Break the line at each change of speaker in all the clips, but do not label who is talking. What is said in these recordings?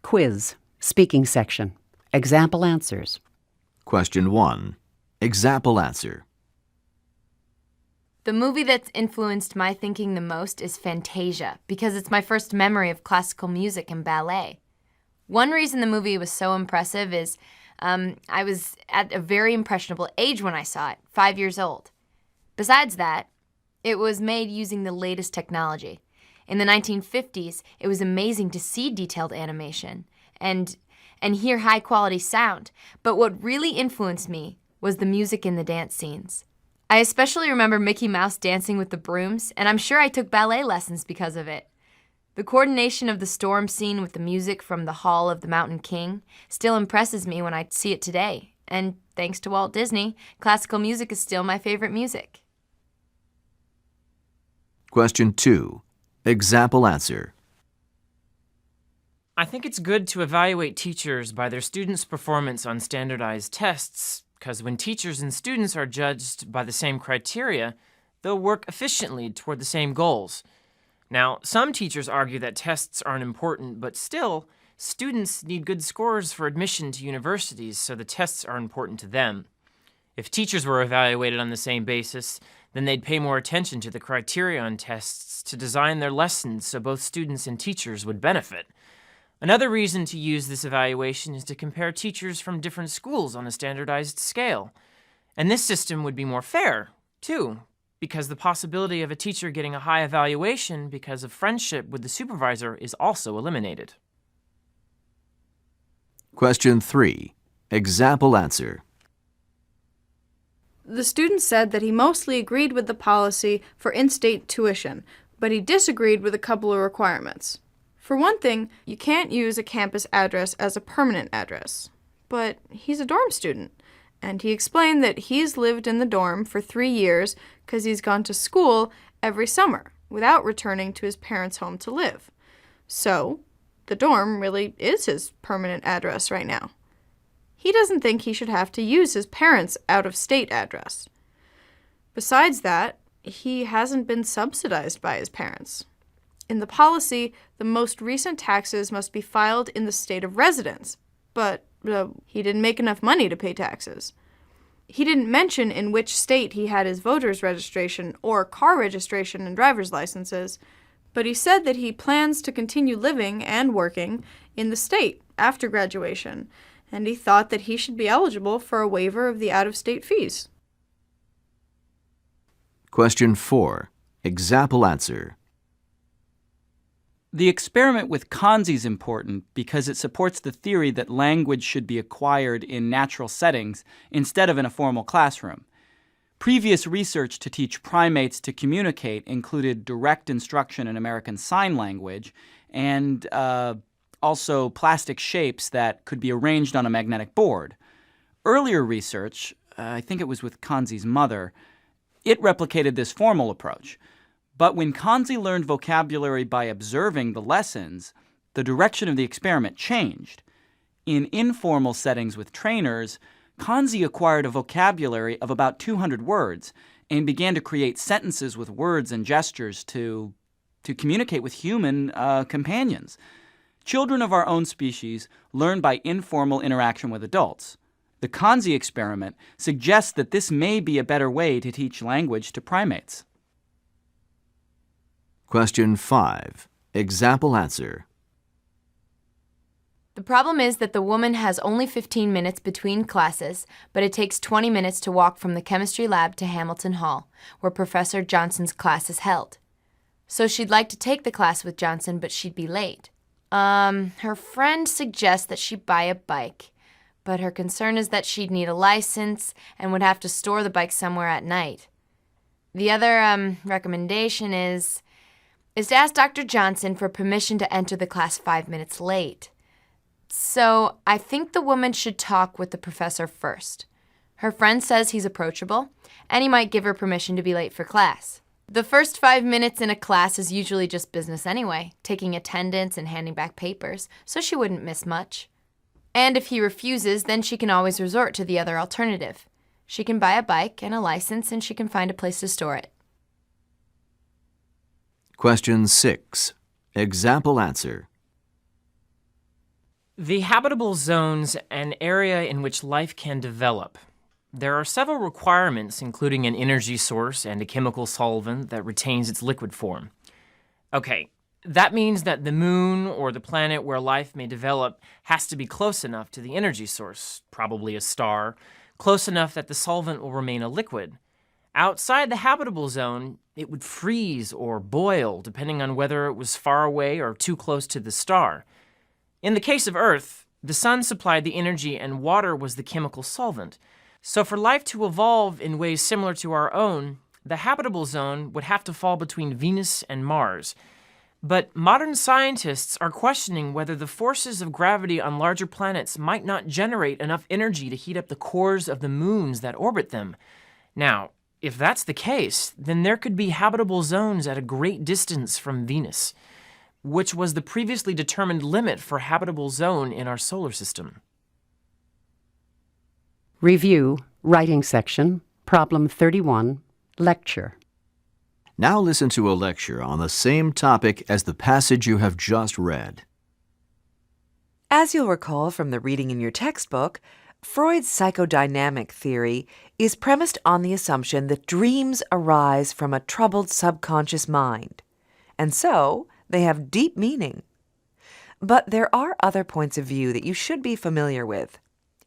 Quiz. Speaking section. Example answers.
Question 1. Example answer.
The movie that's influenced my thinking the most is Fantasia, because it's my first memory of classical music and ballet. One reason the movie was so impressive is I was at a very impressionable age when I saw it, 5 years old. Besides that, it was made using the latest technology. In the 1950s, it was amazing to see detailed animation and hear high-quality sound, but what really influenced me was the music in the dance scenes. I especially remember Mickey Mouse dancing with the brooms, and I'm sure I took ballet lessons because of it. The coordination of the storm scene with the music from the Hall of the Mountain King still impresses me when I see it today, and thanks to Walt Disney, classical music is still my favorite music.
Question 2. Example answer.
I think it's good to evaluate teachers by their students' performance on standardized tests, because when teachers and students are judged by the same criteria, they'll work efficiently toward the same goals. Now, some teachers argue that tests aren't important, but still, students need good scores for admission to universities, so the tests are important to them. If teachers were evaluated on the same basis, then they'd pay more attention to the criteria on tests to design their lessons so both students and teachers would benefit. Another reason to use this evaluation is to compare teachers from different schools on a standardized scale. And this system would be more fair, too, because the possibility of a teacher getting a high evaluation because of friendship with the supervisor is also eliminated.
Question 3. Example answer.
The student said that he mostly agreed with the policy for in-state tuition, but he disagreed with a couple of requirements. For one thing, you can't use a campus address as a permanent address. But he's a dorm student, and he explained that he's lived in the dorm for 3 years because he's gone to school every summer without returning to his parents' home to live. So, the dorm really is his permanent address right now. He doesn't think he should have to use his parents' out-of-state address. Besides that, he hasn't been subsidized by his parents. In the policy, the most recent taxes must be filed in the state of residence, but he didn't make enough money to pay taxes. He didn't mention in which state he had his voter's registration or car registration and driver's licenses, but he said that he plans to continue living and working in the state after graduation, and he thought that he should be eligible for a waiver of the out-of-state fees.
Question 4. Example answer.
The experiment with kanji is important because it supports the theory that language should be acquired in natural settings instead of in a formal classroom. Previous research to teach primates to communicate included direct instruction in American Sign Language and also plastic shapes that could be arranged on a magnetic board. Earlier research, I think it was with Kanzi's mother, it replicated this formal approach. But when Kanzi learned vocabulary by observing the lessons, the direction of the experiment changed. In informal settings with trainers, Kanzi acquired a vocabulary of about 200 words and began to create sentences with words and gestures to communicate with human companions. Children of our own species learn by informal interaction with adults. The Kanzi experiment suggests that this may be a better way to teach language to primates.
Question 5. Example answer.
The problem is that the woman has only 15 minutes between classes, but it takes 20 minutes to walk from the chemistry lab to Hamilton Hall, where Professor Johnson's class is held. So she'd like to take the class with Johnson, but she'd be late. Her friend suggests that she buy a bike, but her concern is that she'd need a license and would have to store the bike somewhere at night. The other recommendation is to ask Dr. Johnson for permission to enter the class 5 minutes late. So I think the woman should talk with the professor first. Her friend says he's approachable, and he might give her permission to be late for class. The first 5 minutes in a class is usually just business anyway, taking attendance and handing back papers, so she wouldn't miss much. And if he refuses, then she can always resort to the other alternative. She can buy a bike and a license, and she can find a place to store it.
Question 6. Example answer.
The habitable zone's an area in which life can develop. There are several requirements, including an energy source and a chemical solvent that retains its liquid form. Okay, that means that the moon or the planet where life may develop has to be close enough to the energy source, probably a star, close enough that the solvent will remain a liquid. Outside the habitable zone, it would freeze or boil, depending on whether it was far away or too close to the star. In the case of Earth, the sun supplied the energy and water was the chemical solvent. So for life to evolve in ways similar to our own, the habitable zone would have to fall between Venus and Mars. But modern scientists are questioning whether the forces of gravity on larger planets might not generate enough energy to heat up the cores of the moons that orbit them. Now, if that's the case, then there could be habitable zones at a great distance from Venus, which was the previously determined limit for habitable zone in our solar system.
Review, Writing Section, Problem 31, Lecture.
Now listen to a lecture on the same topic as the passage you have just read.
As you'll recall from the reading in your textbook, Freud's psychodynamic theory is premised on the assumption that dreams arise from a troubled subconscious mind, and so they have deep meaning. But there are other points of view that you should be familiar with.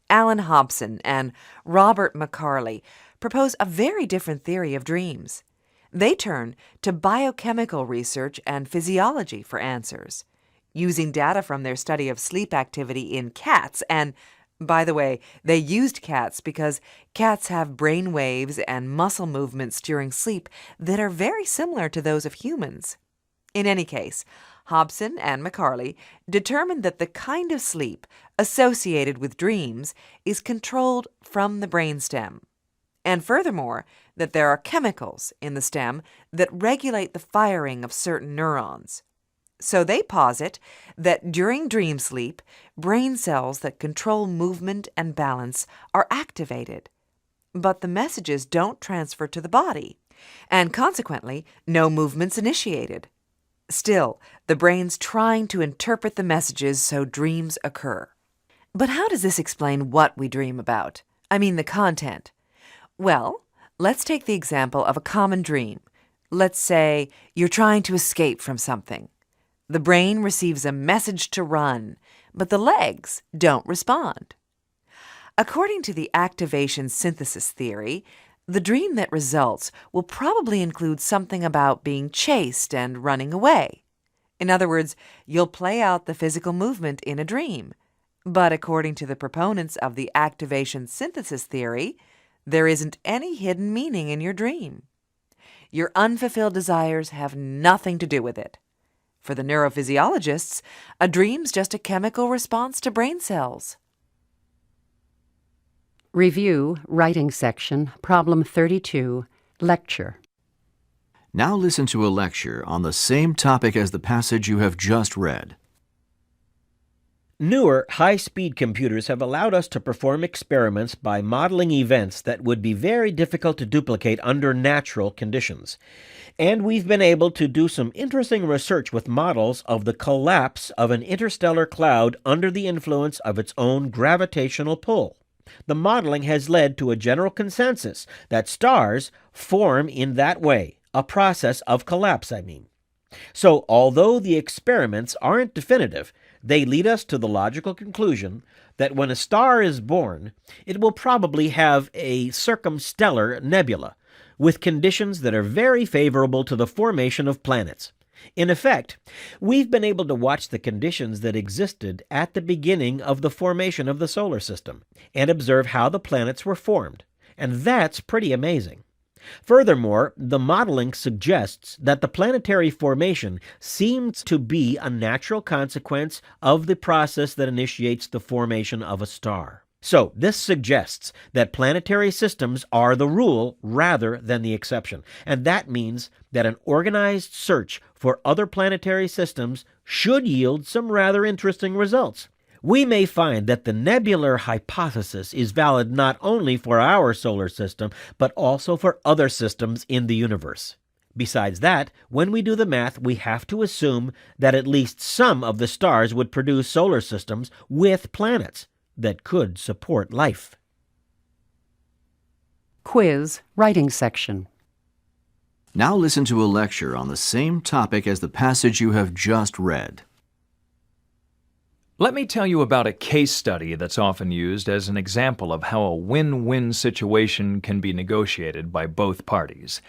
Alan Hobson and Robert McCarley propose a very different theory of dreams. They turn to biochemical research and physiology for answers, using data from their study of sleep activity in cats. And, by the way, they used cats because cats have brain waves and muscle movements during sleep that are very similar to those of humans. In any case, Hobson and McCarley determined that the kind of sleep associated with dreams is controlled from the brainstem, and furthermore, that there are chemicals in the stem that regulate the firing of certain neurons. So they posit that during dream sleep, brain cells that control movement and balance are activated, but the messages don't transfer to the body, and consequently, no movement's initiated. Still, the brain's trying to interpret the messages so dreams occur. But how does this explain what we dream about? I mean the content. Well, let's take the example of a common dream. Let's say you're trying to escape from something. The brain receives a message to run, but the legs don't respond. According to the activation synthesis theory, the dream that results will probably include something about being chased and running away. In other words, you'll play out the physical movement in a dream. But according to the proponents of the activation synthesis theory, there isn't any hidden meaning in your dream. Your unfulfilled desires have nothing to do with it. For the neurophysiologists, a dream's just a chemical response to brain cells.
Review, Writing Section, Problem 32, Lecture.
Now listen to a lecture on the same topic as the passage you have just read.
Newer, high-speed computers have allowed us to perform experiments by modeling events that would be very difficult to duplicate under natural conditions. And we've been able to do some interesting research with models of the collapse of an interstellar cloud under the influence of its own gravitational pull. The modeling has led to a general consensus that stars form in that way, a process of collapse, I mean. So, although the experiments aren't definitive, they lead us to the logical conclusion that when a star is born, it will probably have a circumstellar nebula, with conditions that are very favorable to the formation of planets. In effect, we've been able to watch the conditions that existed at the beginning of the formation of the solar system and observe how the planets were formed, and that's pretty amazing. Furthermore, the modeling suggests that the planetary formation seems to be a natural consequence of the process that initiates the formation of a star. So, this suggests that planetary systems are the rule rather than the exception, and that means that an organized search for other planetary systems should yield some rather interesting results. We may find that the nebular hypothesis is valid not only for our solar system, but also for other systems in the universe. Besides that, when we do the math, we have to assume that at least some of the stars would produce solar systems with planets that could support life.
Quiz, writing section.
Now listen to a lecture on the same topic as the passage you have just read.
Let me tell you about a case study that's often used as an example of how a win-win situation can be negotiated by both parties.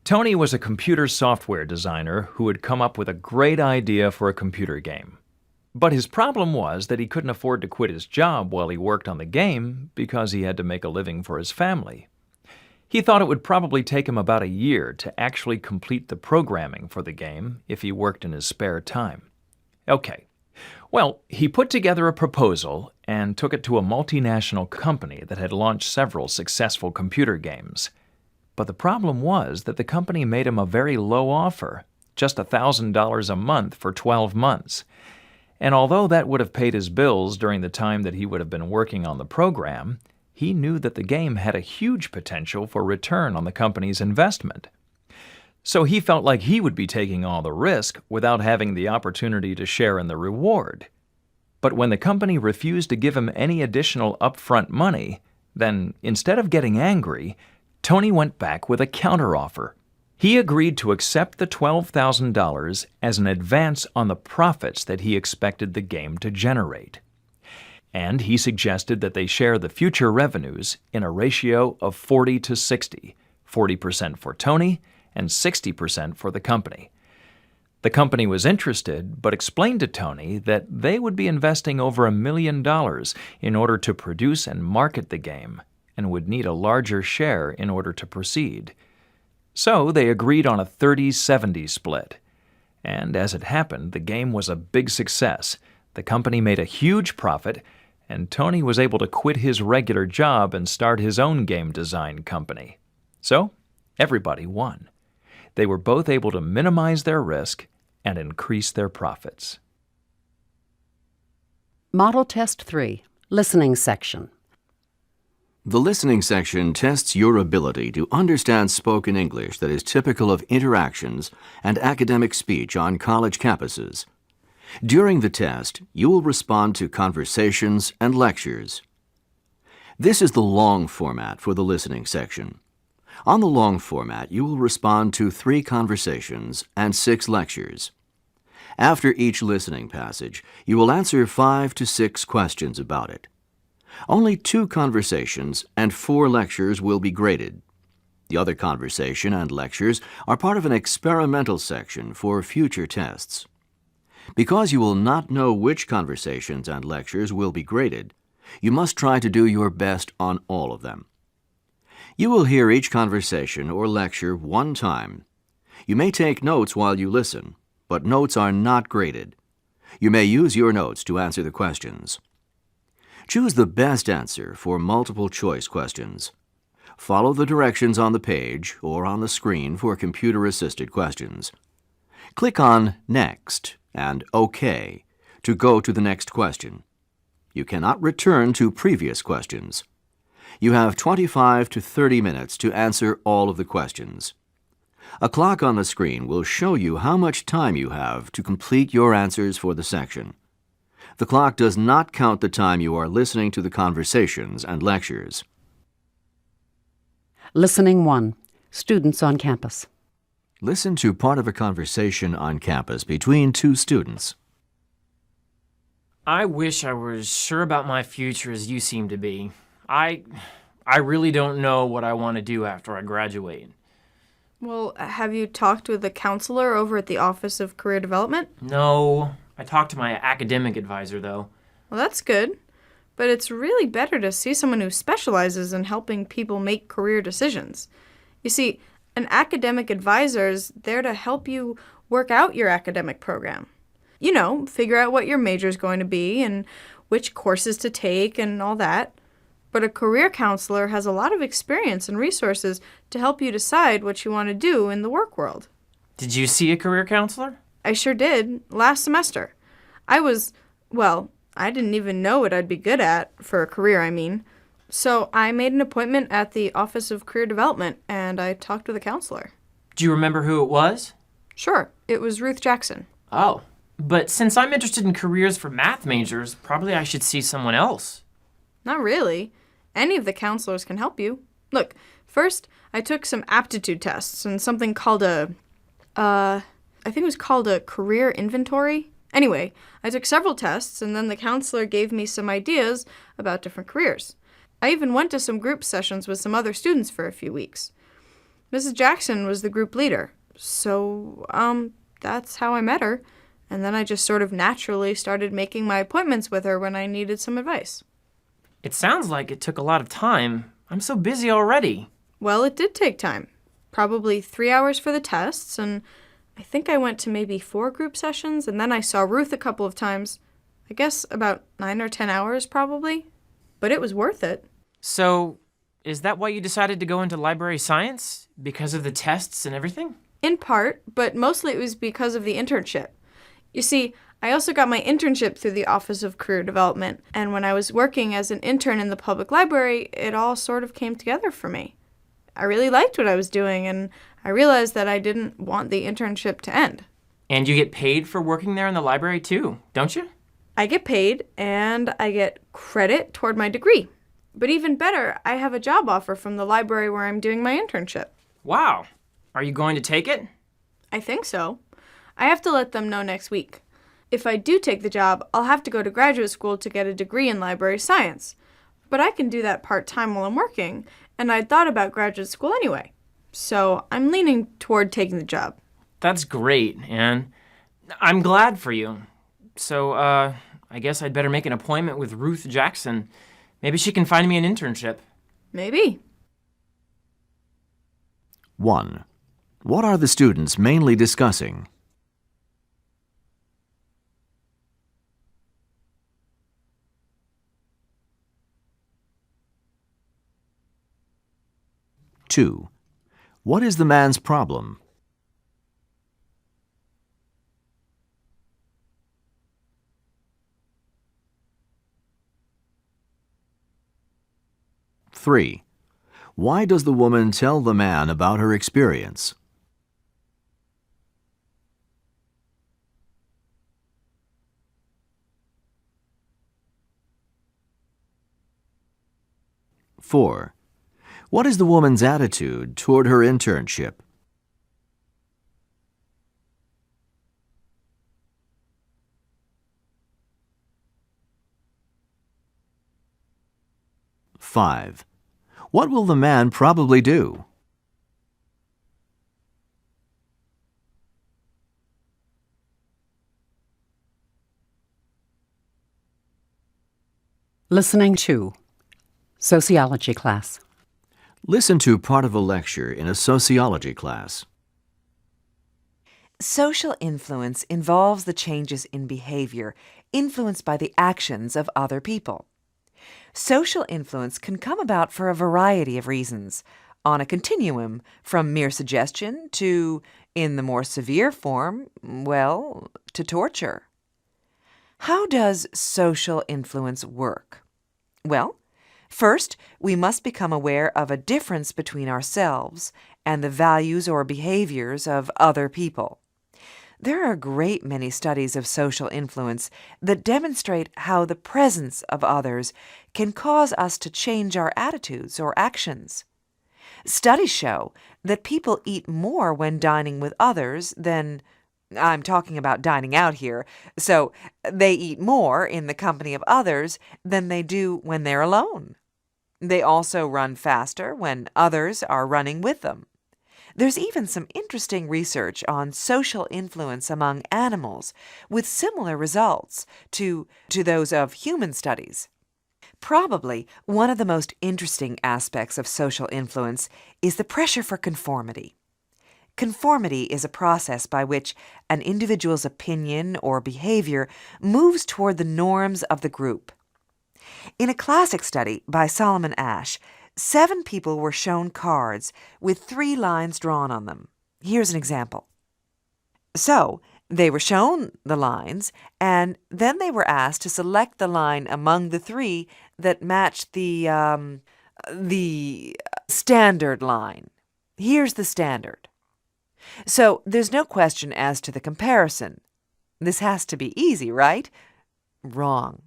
Tony was a computer software designer who had come up with a great idea for a computer game. But his problem was that he couldn't afford to quit his job while he worked on the game because he had to make a living for his family. He thought it would probably take him about a year to actually complete the programming for the game if he worked in his spare time. Okay. Well, he put together a proposal and took it to a multinational company that had launched several successful computer games. But the problem was that the company made him a very low offer, just $1,000 a month for 12 months. And although that would have paid his bills during the time that he would have been working on the program, he knew that the game had a huge potential for return on the company's investment. So he felt like he would be taking all the risk without having the opportunity to share in the reward. But when the company refused to give him any additional upfront money, then instead of getting angry, Tony went back with a counteroffer. He agreed to accept the $12,000 as an advance on the profits that he expected the game to generate. And he suggested that they share the future revenues in a ratio of 40 to 60, 40% for Tony and 60% for the company. The company was interested, but explained to Tony that they would be investing over $1 million in order to produce and market the game, and would need a larger share in order to proceed. So they agreed on a 30-70 split. And as it happened, the game was a big success. The company made a huge profit, and Tony was able to quit his regular job and start his own game design company. So everybody won. They were both able to minimize their risk and increase their profits.
Model Test 3, listening section.
The listening section tests your ability to understand spoken English that is typical of interactions and academic speech on college campuses. During the test, you will respond to conversations and lectures. This is the long format for the listening section. On the long format, you will respond to 3 conversations and 6 lectures. After each listening passage, you will answer 5 to 6 questions about it. Only 2 conversations and 4 lectures will be graded. The other conversation and lectures are part of an experimental section for future tests. Because you will not know which conversations and lectures will be graded, you must try to do your best on all of them. You will hear each conversation or lecture 1 time. You may take notes while you listen, but notes are not graded. You may use your notes to answer the questions. Choose the best answer for multiple choice questions. Follow the directions on the page or on the screen for computer-assisted questions. Click on Next and OK to go to the next question. You cannot return to previous questions. You have 25 to 30 minutes to answer all of the questions. A clock on the screen will show you how much time you have to complete your answers for the section. The clock does not count the time you are listening to the conversations and lectures.
Listening 1, students on campus.
Listen to part of a conversation on campus between 2 students.
I wish I was sure about my future as you seem to be. I really don't know what I want to do after I graduate.
Well, have you talked with a counselor over at the Office of Career Development?
No, I talked to my academic advisor, though.
Well, that's good. But it's really better to see someone who specializes in helping people make career decisions. You see, an academic advisor is there to help you work out your academic program. You know, figure out what your major is going to be and which courses to take and all that. But a career counselor has a lot of experience and resources to help you decide what you want to do in the work world.
Did you see a career counselor?
I sure did, last semester. I didn't even know what I'd be good at, for a career, I mean. So I made an appointment at the Office of Career Development, and I talked with a counselor.
Do you remember who it was?
Sure, it was Ruth Jackson.
Oh, but since I'm interested in careers for math majors, probably I should see someone else.
Not really. Any of the counselors can help you. Look, first, I took some aptitude tests and something called I think it was called a career inventory. Anyway, I took several tests, and then the counselor gave me some ideas about different careers. I even went to some group sessions with some other students for a few weeks. Mrs. Jackson was the group leader, so, that's how I met her, and then I just sort of naturally started making my appointments with her when I needed some advice.
It sounds like it took a lot of time. I'm so busy already.
Well, it did take time. Probably 3 hours for the tests, and I think I went to maybe 4 group sessions, and then I saw Ruth a couple of times. I guess about 9 or 10 hours, probably. But it was worth it.
So, is that why you decided to go into library science? Because of the tests and everything?
In part, but mostly it was because of the internship. You see, I also got my internship through the Office of Career Development, and when I was working as an intern in the public library, it all sort of came together for me. I really liked what I was doing, and I realized that I didn't want the internship to end.
And you get paid for working there in the library too, don't you?
I get paid, and I get credit toward my degree. But even better, I have a job offer from the library where I'm doing my internship.
Wow. Are you going to take it?
I think so. I have to let them know next week. If I do take the job, I'll have to go to graduate school to get a degree in library science. But I can do that part-time while I'm working, and I'd thought about graduate school anyway. So I'm leaning toward taking the job.
That's great, Anne. I'm glad for you. So, I guess I'd better make an appointment with Ruth Jackson. Maybe she can find me an internship.
Maybe.
1. What are the students mainly discussing? Two. What is the man's problem? 3. Why does the woman tell the man about her experience? 4. What is the woman's attitude toward her internship? 5. What will the man probably do?
Listening to Sociology class.
Listen to part of a lecture in a sociology class.
Social influence involves the changes in behavior influenced by the actions of other people. Social influence can come about for a variety of reasons, on a continuum from mere suggestion to, in the more severe form, well, to torture. How does social influence work? Well, first, we must become aware of a difference between ourselves and the values or behaviors of other people. There are a great many studies of social influence that demonstrate how the presence of others can cause us to change our attitudes or actions. Studies show that people eat more when dining with others than, I'm talking about dining out here, so they eat more in the company of others than they do when they're alone. They also run faster when others are running with them. There's even some interesting research on social influence among animals with similar results to those of human studies. Probably one of the most interesting aspects of social influence is the pressure for conformity. Conformity is a process by which an individual's opinion or behavior moves toward the norms of the group. In a classic study by Solomon Asch, 7 people were shown cards with 3 lines drawn on them. Here's an example. So, they were shown the lines, and then they were asked to select the line among the 3 that matched the standard line. Here's the standard. So there's no question as to the comparison. This has to be easy, right? Wrong.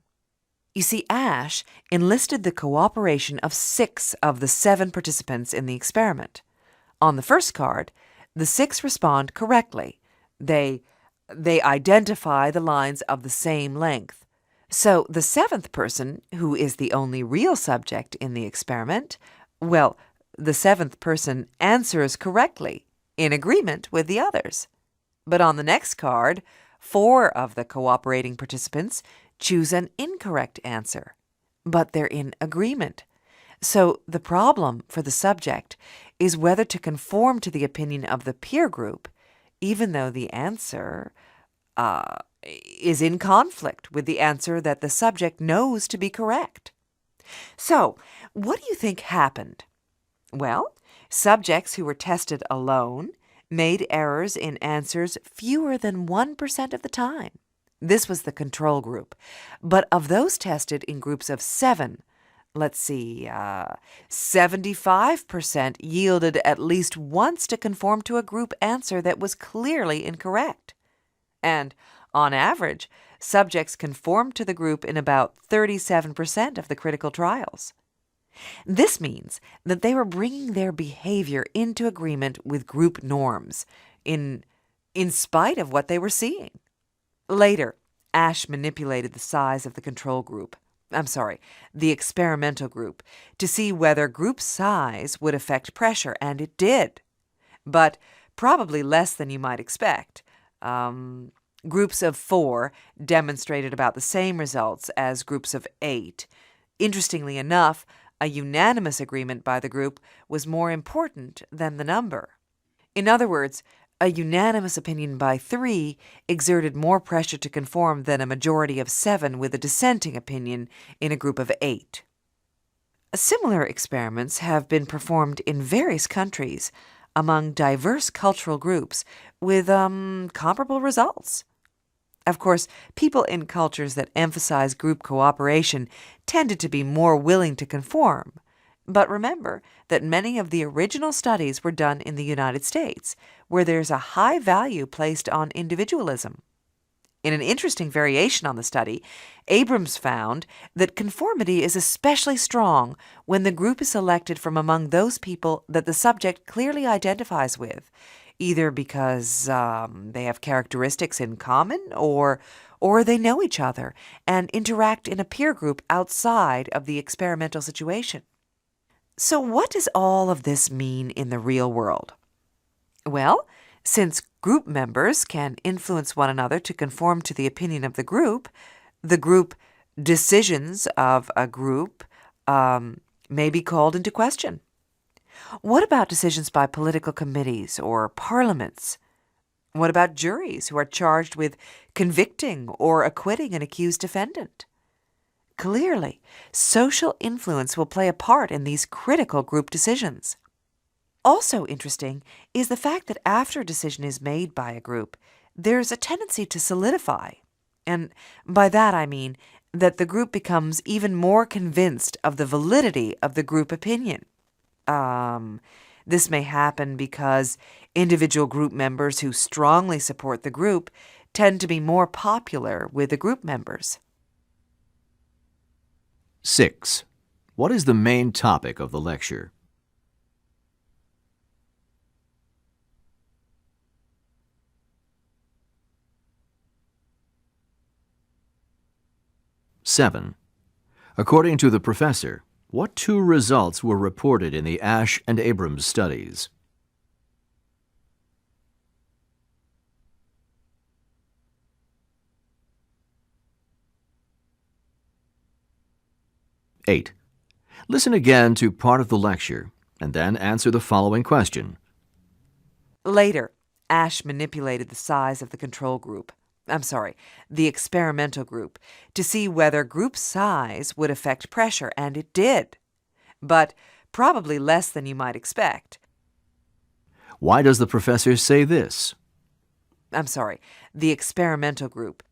You see, Ash enlisted the cooperation of 6 of the 7 participants in the experiment. On the first card, the 6 respond correctly. They identify the lines of the same length. So the 7th person, who is the only real subject in the experiment, well, the 7th person answers correctly, in agreement with the others. But on the next card, 4 of the cooperating participants choose an incorrect answer, but they're in agreement. So the problem for the subject is whether to conform to the opinion of the peer group, even though the answer is in conflict with the answer that the subject knows to be correct. So, what do you think happened? Well, subjects who were tested alone made errors in answers fewer than 1% of the time. This was the control group. But of those tested in groups of 7, 75% yielded at least once to conform to a group answer that was clearly incorrect. And, on average, subjects conformed to the group in about 37% of the critical trials. This means that they were bringing their behavior into agreement with group norms, in spite of what they were seeing. Later, Ash manipulated the size of the control group. The experimental group, to see whether group size would affect pressure, and it did. But probably less than you might expect. Groups of 4 demonstrated about the same results as groups of 8. Interestingly enough, a unanimous agreement by the group was more important than the number. In other words, a unanimous opinion by 3 exerted more pressure to conform than a majority of 7 with a dissenting opinion in a group of 8. Similar experiments have been performed in various countries among diverse cultural groups with comparable results. Of course, people in cultures that emphasize group cooperation tended to be more willing to conform. But remember that many of the original studies were done in the United States, where there's a high value placed on individualism. In an interesting variation on the study, Abrams found that conformity is especially strong when the group is selected from among those people that the subject clearly identifies with, either because they have characteristics in common or they know each other and interact in a peer group outside of the experimental situation. So what does all of this mean in the real world? Well, since group members can influence one another to conform to the opinion of the group decisions of a group may be called into question. What about decisions by political committees or parliaments? What about juries who are charged with convicting or acquitting an accused defendant? Clearly, social influence will play a part in these critical group decisions. Also interesting is the fact that after a decision is made by a group, there's a tendency to solidify. And by that I mean that the group becomes even more convinced of the validity of the group opinion. This may happen because individual group members who strongly support the group tend to be more popular with the group members.
6. What is the main topic of the lecture? Seven. According to the professor, what 2 results were reported in the Ash and Abrams studies? Eight. Listen again to part of the lecture and then answer the following question.
Later, Ash manipulated the size of the control group. The experimental group, to see whether group size would affect pressure, and it did. But probably less than you might expect.
Why does the professor say this?
The experimental group.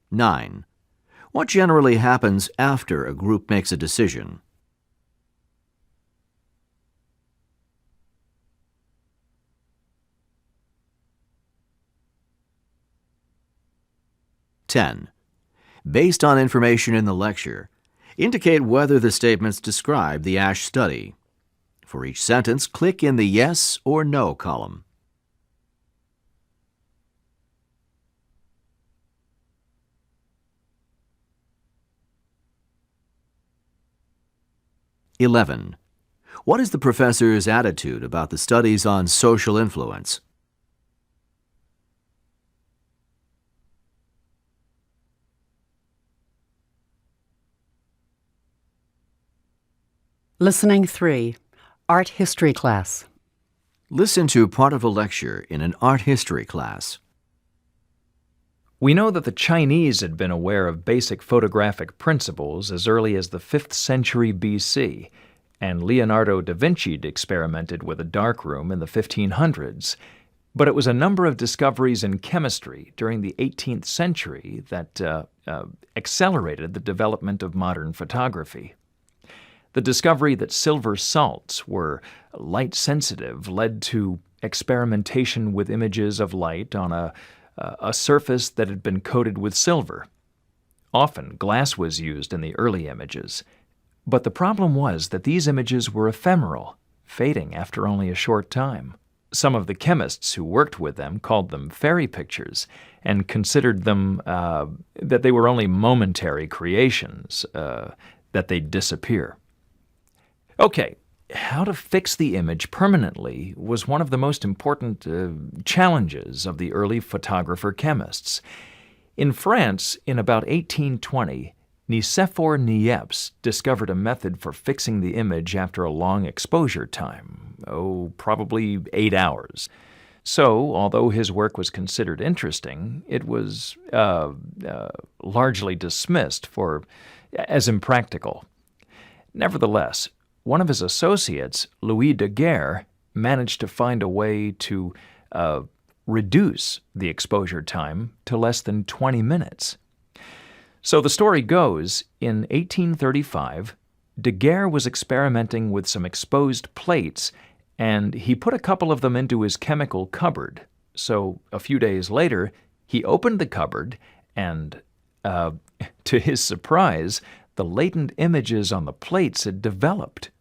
Nine. What generally happens after a group makes a decision? (10) Based on information in the lecture, indicate whether the statements describe the ASH study. For each sentence, click in the yes or no column. (11) What is the professor's attitude about the studies on social influence?
Listening 3. Art History Class.
Listen to part of a lecture in an art history class.
We know that the Chinese had been aware of basic photographic principles as early as the 5th century BC, and Leonardo da Vinci experimented with a darkroom in the 1500s. But it was a number of discoveries in chemistry during the 18th century that accelerated the development of modern photography. The discovery that silver salts were light-sensitive led to experimentation with images of light on a surface that had been coated with silver. Often, glass was used in the early images. But the problem was that these images were ephemeral, fading after only a short time. Some of the chemists who worked with them called them fairy pictures and considered them that they were only momentary creations, that they'd disappear. Okay, how to fix the image permanently was one of the most important challenges of the early photographer chemists. In France, in about 1820, Nicéphore Niepce discovered a method for fixing the image after a long exposure time, probably 8 hours. So, although his work was considered interesting, it was largely dismissed as impractical. Nevertheless, one of his associates, Louis Daguerre, managed to find a way to reduce the exposure time to less than 20 minutes. So the story goes, in 1835, Daguerre was experimenting with some exposed plates, and he put a couple of them into his chemical cupboard. So a few days later, he opened the cupboard, and to his surprise, the latent images on the plates had developed.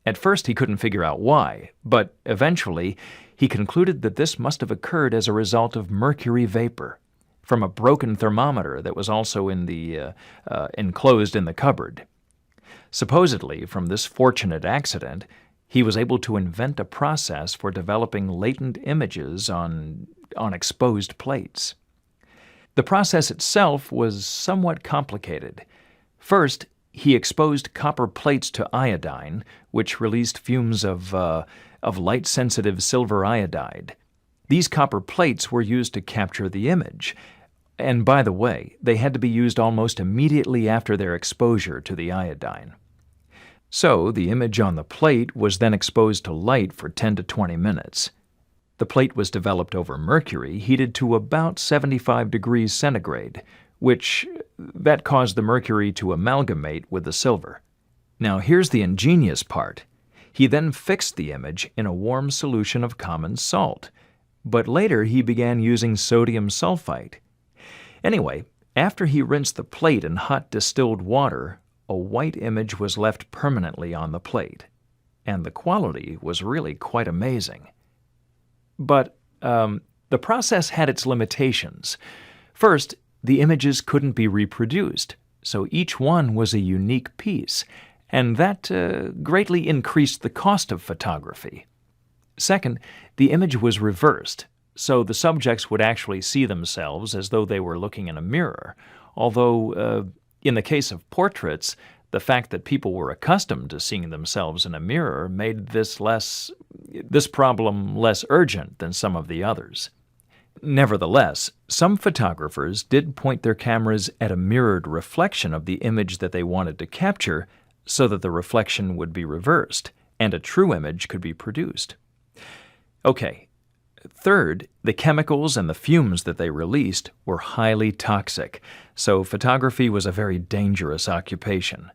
At first, he couldn't figure out why, but eventually, he concluded that this must have occurred as a result of mercury vapor from a broken thermometer that was also enclosed in the cupboard. Supposedly, from this fortunate accident, he was able to invent a process for developing latent images on exposed plates. The process itself was somewhat complicated. First, he exposed copper plates to iodine, which released fumes of light-sensitive silver iodide. These copper plates were used to capture the image. And by the way, they had to be used almost immediately after their exposure to the iodine. So the image on the plate was then exposed to light for 10 to 20 minutes. The plate was developed over mercury, heated to about 75 degrees centigrade, which that caused the mercury to amalgamate with the silver. Now here's the ingenious part. He then fixed the image in a warm solution of common salt, but later he began using sodium sulfite. Anyway, after he rinsed the plate in hot distilled water, a white image was left permanently on the plate, and the quality was really quite amazing. But the process had its limitations. First, the images couldn't be reproduced, so each one was a unique piece, and that greatly increased the cost of photography. Second, the image was reversed, so the subjects would actually see themselves as though they were looking in a mirror, although in the case of portraits, the fact that people were accustomed to seeing themselves in a mirror made this problem less urgent than some of the others. Nevertheless, some photographers did point their cameras at a mirrored reflection of the image that they wanted to capture so that the reflection would be reversed and a true image could be produced. Okay, Third, the chemicals and the fumes that they released were highly toxic, so photography was a very dangerous occupation.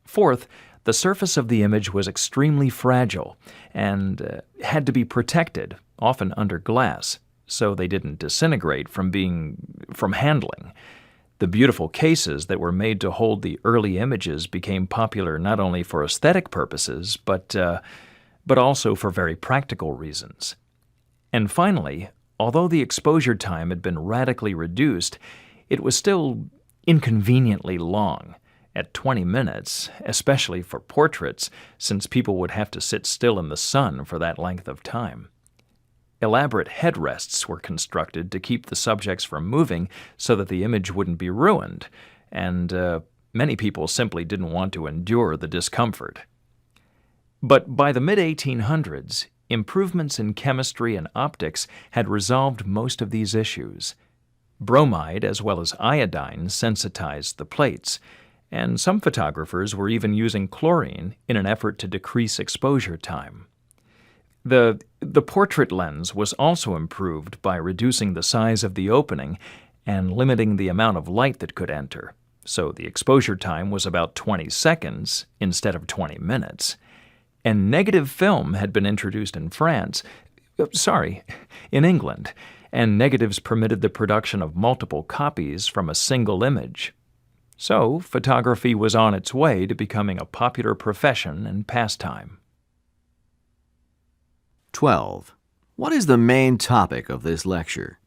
Fourth, the surface of the image was extremely fragile and had to be protected, often under glass, so they didn't disintegrate from handling. The beautiful cases that were made to hold the early images became popular not only for aesthetic purposes, but also for very practical reasons. And finally, although the exposure time had been radically reduced, it was still inconveniently long, at 20 minutes, especially for portraits, since people would have to sit still in the sun for that length of time. Elaborate headrests were constructed to keep the subjects from moving so that the image wouldn't be ruined, and many people simply didn't want to endure the discomfort. But by the mid-1800s, improvements in chemistry and optics had resolved most of these issues. Bromide as well as iodine sensitized the plates, and some photographers were even using chlorine in an effort to decrease exposure time. The portrait lens was also improved by reducing the size of the opening and limiting the amount of light that could enter, so the exposure time was about 20 seconds instead of 20 minutes. And negative film had been introduced in in England, and negatives permitted the production of multiple copies from a single image. So, photography was on its way to becoming a popular profession and pastime.
12. What is the main topic of this lecture?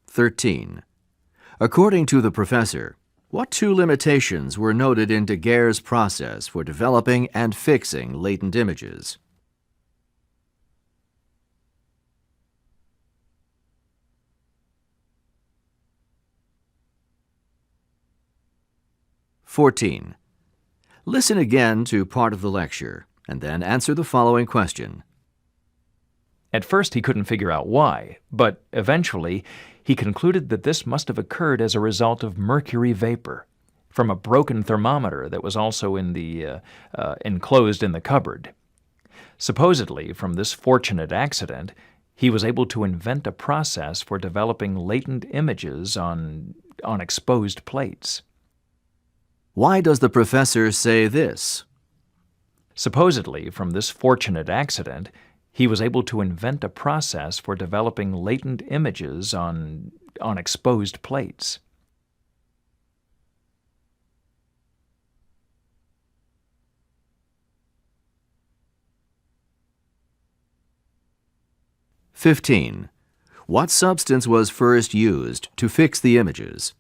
(13) According to the professor, what two limitations were noted in Daguerre's process for developing and fixing latent images? (14) Listen again to part of the lecture, and then answer the following question.
At first he couldn't figure out why, but eventually he concluded that this must have occurred as a result of mercury vapor from a broken thermometer that was also enclosed in the cupboard. Supposedly, from this fortunate accident, he was able to invent a process for developing latent images on exposed plates.
Why does the professor say this?
Supposedly, from this fortunate accident, he was able to invent a process for developing latent images on exposed plates.
(15) What substance was first used to fix the images?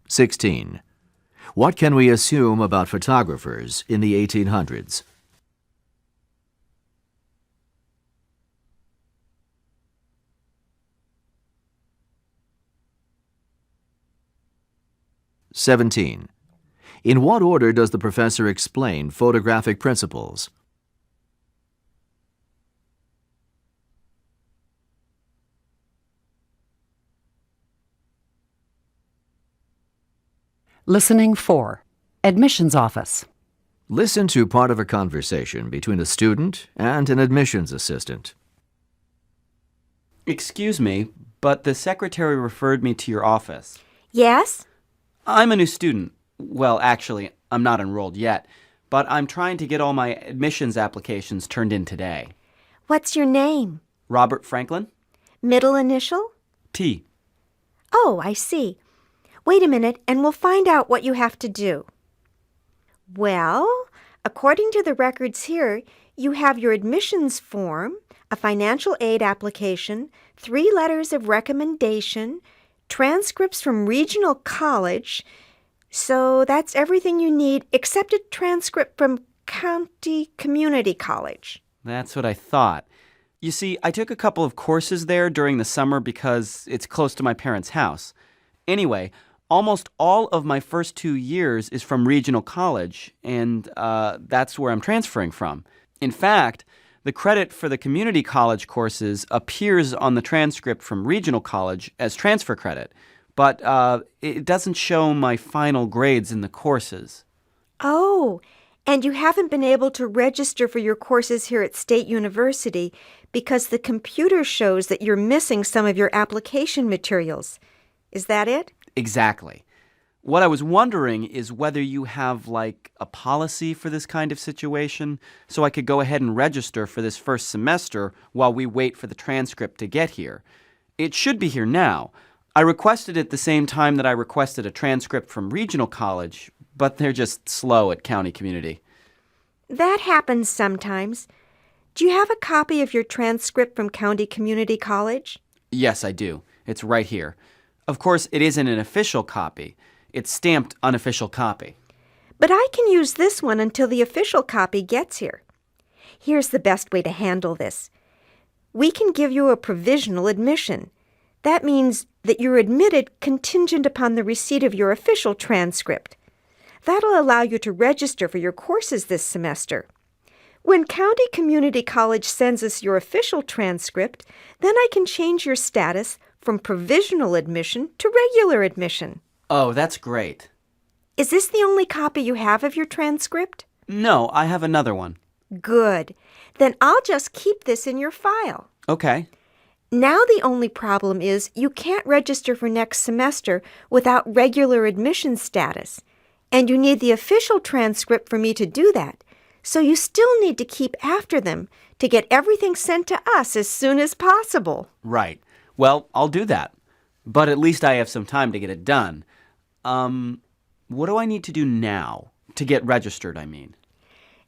(16) What can we assume about photographers in the 1800s? (17) In what order does the professor explain photographic principles?
Listening 4. Admissions Office.
Listen to part of a conversation between a student and an admissions assistant.
Excuse me, but the secretary referred me to your office.
Yes?
I'm a new student. Well, actually, I'm not enrolled yet, but I'm trying to get all my admissions applications turned in today.
What's your name?
Robert Franklin?
Middle initial?
T.
Oh, I see. Wait a minute, and we'll find out what you have to do. Well, according to the records here, you have your admissions form, a financial aid application, 3 letters of recommendation, transcripts from regional college. So that's everything you need except a transcript from county community college.
That's what I thought. You see, I took a couple of courses there during the summer because it's close to my parents' house. Anyway, Almost all of my first 2 years is from regional college, and that's where I'm transferring from. In fact, the credit for the community college courses appears on the transcript from regional college as transfer credit, but it doesn't show my final grades in the courses.
Oh, and you haven't been able to register for your courses here at State University because the computer shows that you're missing some of your application materials. Is that it?
Exactly. What I was wondering is whether you have, like, a policy for this kind of situation, so I could go ahead and register for this first semester while we wait for the transcript to get here. It should be here now. I requested it the same time that I requested a transcript from regional college, but they're just slow at county community.
That happens sometimes. Do you have a copy of your transcript from County Community College?
Yes, I do. It's right here. Of course, it isn't an official copy. It's stamped unofficial copy.
But I can use this one until the official copy gets here. Here's the best way to handle this. We can give you a provisional admission. That means that you're admitted contingent upon the receipt of your official transcript. That'll allow you to register for your courses this semester. When County Community College sends us your official transcript, then I can change your status from provisional admission to regular admission.
Oh, that's great.
Is this the only copy you have of your transcript?
No, I have another one.
Good. Then I'll just keep this in your file.
Okay.
Now the only problem is you can't register for next semester without regular admission status, and you need the official transcript for me to do that. So you still need to keep after them to get everything sent to us as soon as possible.
Right. Well, I'll do that. But at least I have some time to get it done. What do I need to do now? To get registered, I mean.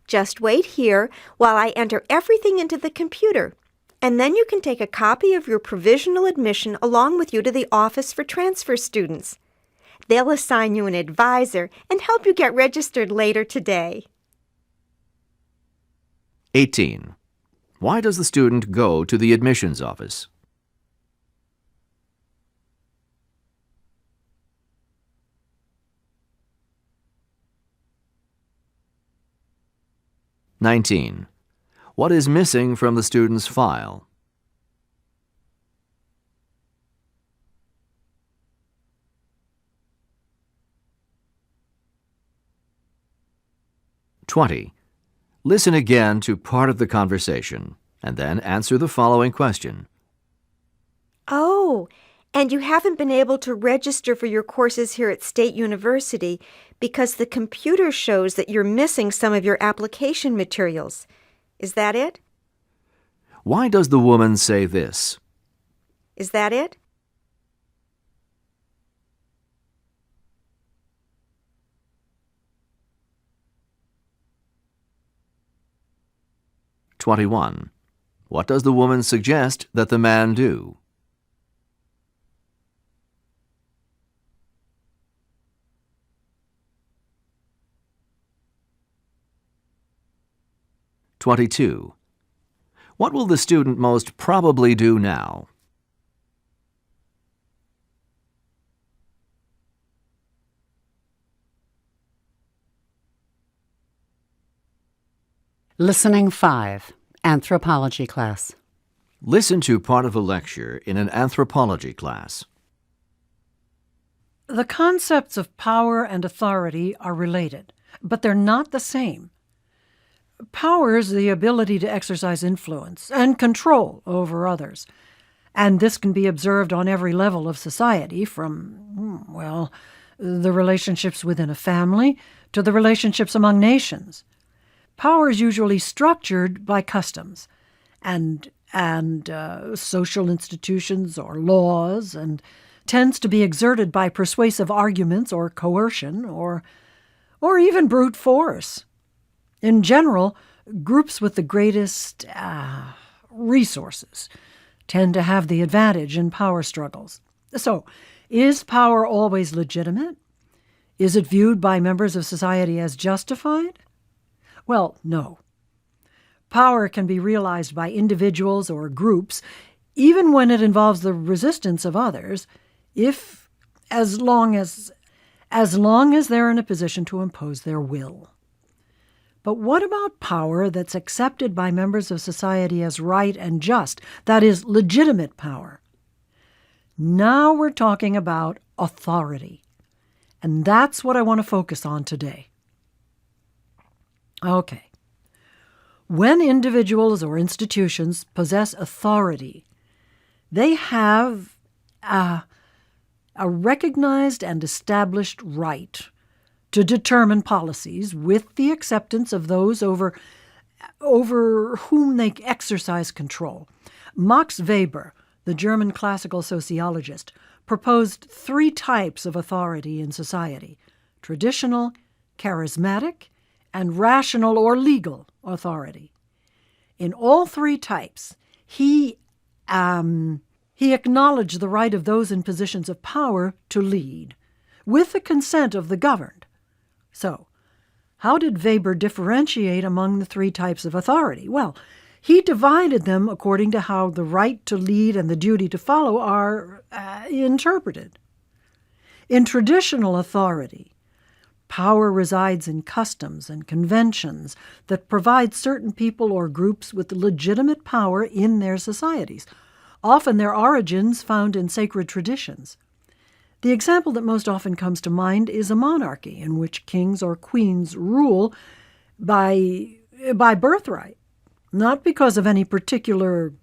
Just wait here while I enter everything into the computer, and then you can take a copy of your provisional admission along with you to the office for transfer students. They'll assign you an advisor and help you get registered later today.
18. Why does the student go to the admissions office? (19) What is missing from the student's file? (20) Listen again to part of the conversation, and then answer the following question.
Oh, and you haven't been able to register for your courses here at State University because the computer shows that you're missing some of your application materials. Is that it?
Why does the woman say this?
Is that it?
(21) What does the woman suggest that the man do? (22) What will the student most probably do now?
Listening 5, Anthropology class.
Listen to part of a lecture in an anthropology class.
The concepts of power and authority are related, but they're not the same. Power is the ability to exercise influence and control over others, and this can be observed on every level of society, from, well, the relationships within a family to the relationships among nations. Power is usually structured by customs and social institutions or laws, and tends to be exerted by persuasive arguments or coercion or even brute force. In general, groups with the greatest resources tend to have the advantage in power struggles. So, is power always legitimate? Is it viewed by members of society as justified? Well, no. Power can be realized by individuals or groups, even when it involves the resistance of others, if as long as they're in a position to impose their will. But what about power that's accepted by members of society as right and just, that is, legitimate power? Now we're talking about authority, and that's what I want to focus on today. Okay. When individuals or institutions possess authority, they have a recognized and established right to determine policies with the acceptance of those over whom they exercise control. Max Weber, the German classical sociologist, proposed 3 types of authority in society: traditional, charismatic, and rational or legal authority. In all 3 types, he acknowledged the right of those in positions of power to lead, with the consent of the governed. So, how did Weber differentiate among the 3 types of authority? Well, he divided them according to how the right to lead and the duty to follow are interpreted. In traditional authority, power resides in customs and conventions that provide certain people or groups with legitimate power in their societies, often their origins found in sacred traditions. The example that most often comes to mind is a monarchy in which kings or queens rule by birthright, not because of any particular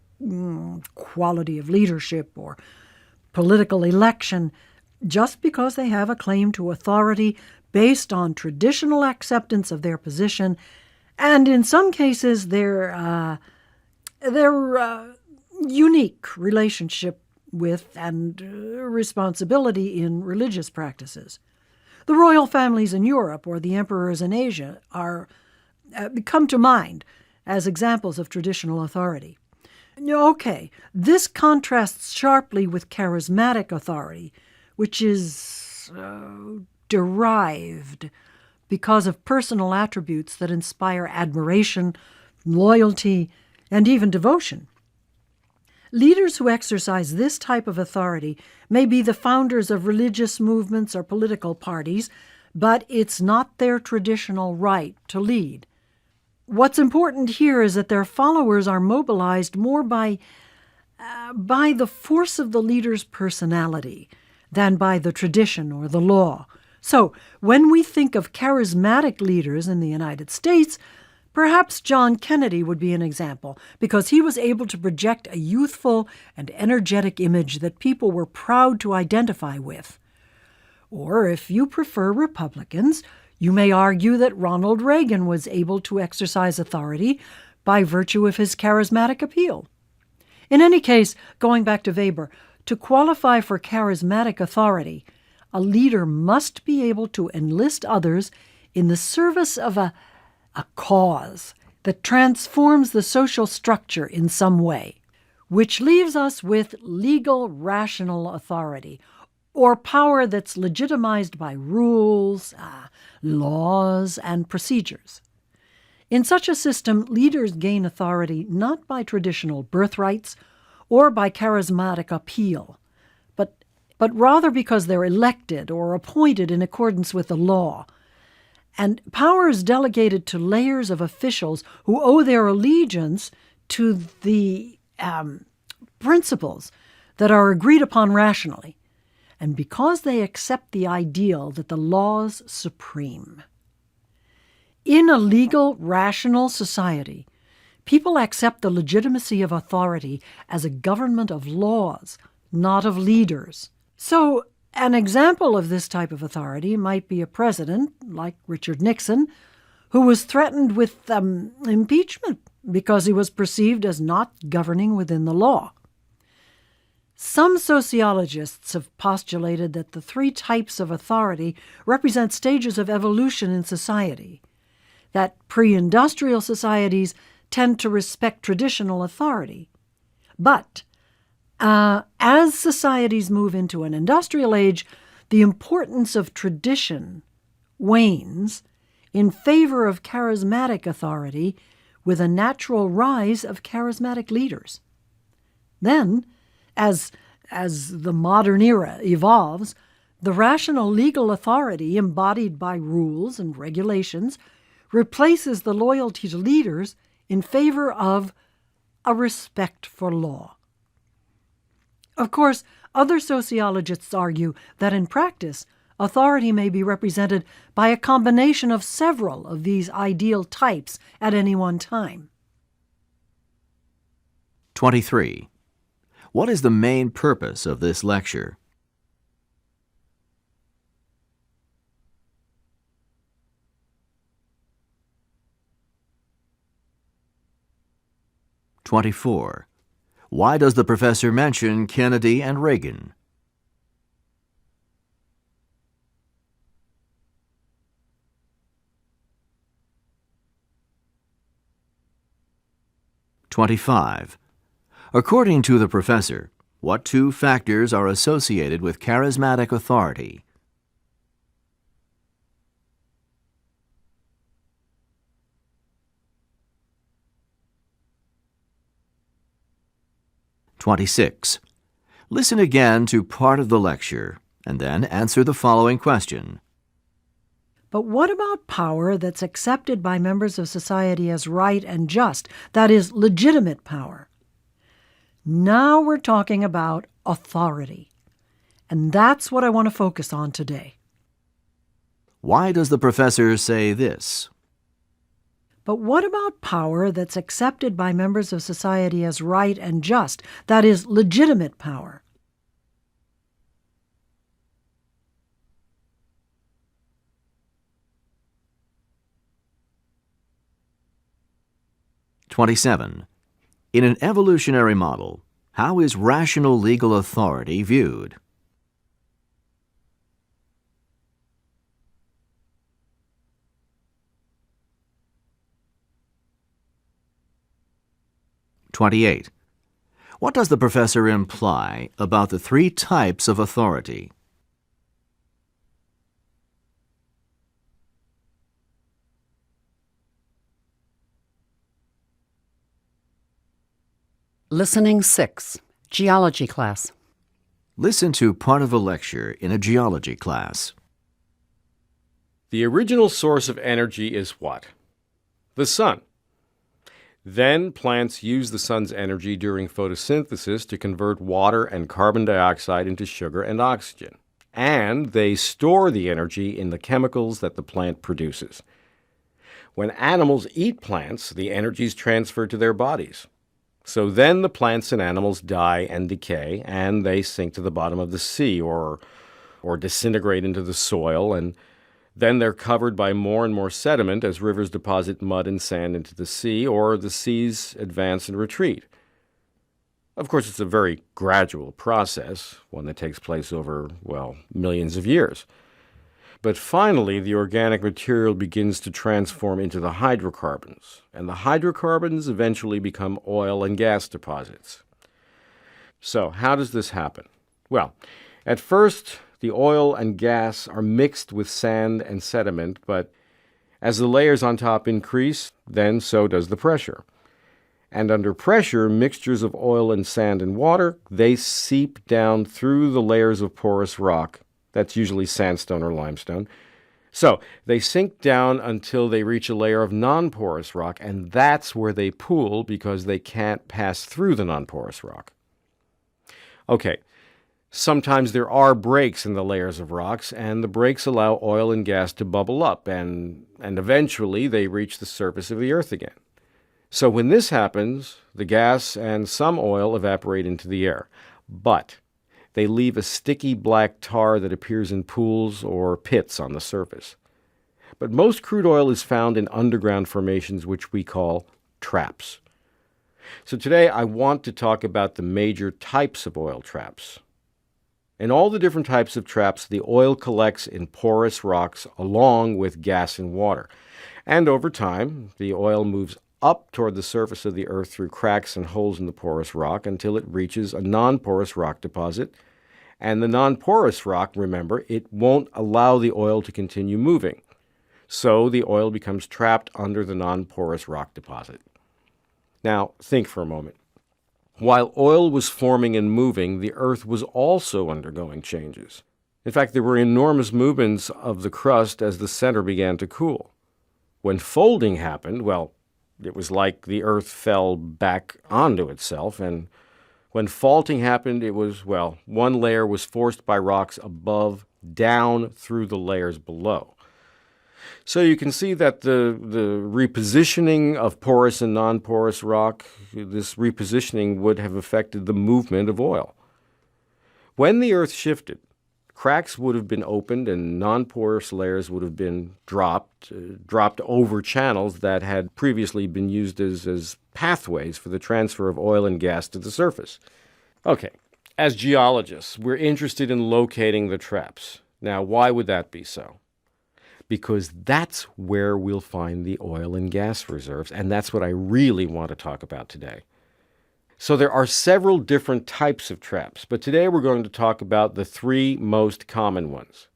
quality of leadership or political election, just because they have a claim to authority based on traditional acceptance of their position, and in some cases their unique relationship with and responsibility in religious practices. The royal families in Europe or the emperors in Asia come to mind as examples of traditional authority. Okay, this contrasts sharply with charismatic authority, which is derived because of personal attributes that inspire admiration, loyalty, and even devotion. Leaders who exercise this type of authority may be the founders of religious movements or political parties, but it's not their traditional right to lead. What's important here is that their followers are mobilized more by the force of the leader's personality than by the tradition or the law. So, when we think of charismatic leaders in the United States, perhaps John Kennedy would be an example, because he was able to project a youthful and energetic image that people were proud to identify with. Or, if you prefer Republicans, you may argue that Ronald Reagan was able to exercise authority by virtue of his charismatic appeal. In any case, going back to Weber, to qualify for charismatic authority, a leader must be able to enlist others in the service of a cause that transforms the social structure in some way, which leaves us with legal rational authority, or power that's legitimized by rules, laws, and procedures. In such a system, leaders gain authority not by traditional birthrights or by charismatic appeal, but rather because they're elected or appointed in accordance with the law. And power is delegated to layers of officials who owe their allegiance to the principles that are agreed upon rationally, and because they accept the ideal that the law's supreme. In a legal, rational society, people accept the legitimacy of authority as a government of laws, not of leaders. So, an example of this type of authority might be a president, like Richard Nixon, who was threatened with impeachment because he was perceived as not governing within the law. Some sociologists have postulated that the 3 types of authority represent stages of evolution in society, that pre-industrial societies tend to respect traditional authority, but as societies move into an industrial age, the importance of tradition wanes in favor of charismatic authority, with a natural rise of charismatic leaders. Then, as the modern era evolves, The rational legal authority embodied by rules and regulations replaces the loyalty to leaders in favor of a respect for law. Of course, other sociologists argue that in practice, authority may be represented by a combination of several of these ideal types at any one time.
23. What is the main purpose of this lecture? (24) Why does the professor mention Kennedy and Reagan? (25) According to the professor, what two factors are associated with charismatic authority? (26) Listen again to part of the lecture and then answer the following question.
But what about power that's accepted by members of society as right and just, that is, legitimate power? Now we're talking about authority. And that's what I want to focus on today.
Why does the professor say this?
But what about power that's accepted by members of society as right and just, that is, legitimate power?
(27) In an evolutionary model, how is rational legal authority viewed? (28) What does the professor imply about the three types of authority?
Listening 6, Geology class.
Listen to part of a lecture in a geology class.
The original source of energy is what? The sun. Then plants use the sun's energy during photosynthesis to convert water and carbon dioxide into sugar and oxygen. And they store the energy in the chemicals that the plant produces. When animals eat plants, the energy is transferred to their bodies. So then the plants and animals die and decay, and they sink to the bottom of the sea or disintegrate into the soil, and then they're covered by more and more sediment as rivers deposit mud and sand into the sea, or the seas advance and retreat. Of course, it's a very gradual process, one that takes place over, millions of years. But finally, the organic material begins to transform into the hydrocarbons, and the hydrocarbons eventually become oil and gas deposits. So, how does this happen? Well, at first, the oil and gas are mixed with sand and sediment, but as the layers on top increase, then so does the pressure. And under pressure, mixtures of oil and sand and water, they seep down through the layers of porous rock. That's usually sandstone or limestone. So they sink down until they reach a layer of non-porous rock, and that's where they pool because they can't pass through the non-porous rock. Okay, sometimes there are breaks in the layers of rocks, and the breaks allow oil and gas to bubble up, and eventually they reach the surface of the earth again. So when this happens, the gas and some oil evaporate into the air, but they leave a sticky black tar that appears in pools or pits on the surface. But most crude oil is found in underground formations, which we call traps. So today I want to talk about the major types of oil traps. In all the different types of traps, the oil collects in porous rocks along with gas and water. And over time, the oil moves up toward the surface of the earth through cracks and holes in the porous rock until it reaches a non-porous rock deposit. And the non-porous rock, remember, it won't allow the oil to continue moving. So the oil becomes trapped under the non-porous rock deposit. Now, think for a moment. While oil was forming and moving, the earth was also undergoing changes. In fact, there were enormous movements of the crust as the center began to cool. When folding happened, well, it was like the Earth fell back onto itself, and when faulting happened, it was, well, one layer was forced by rocks above down through the layers below. So you can see that the repositioning of porous and non-porous rock, this repositioning would have affected the movement of oil. When the Earth shifted, cracks would have been opened and non-porous layers would have been dropped over channels that had previously been used as pathways for the transfer of oil and gas to the surface. Okay, as geologists, we're interested in locating the traps. Now, why would that be so? Because that's where we'll find the oil and gas reserves, and that's what I really want to talk about today. So there are several different types of traps, but today we're going to talk about the three most common ones: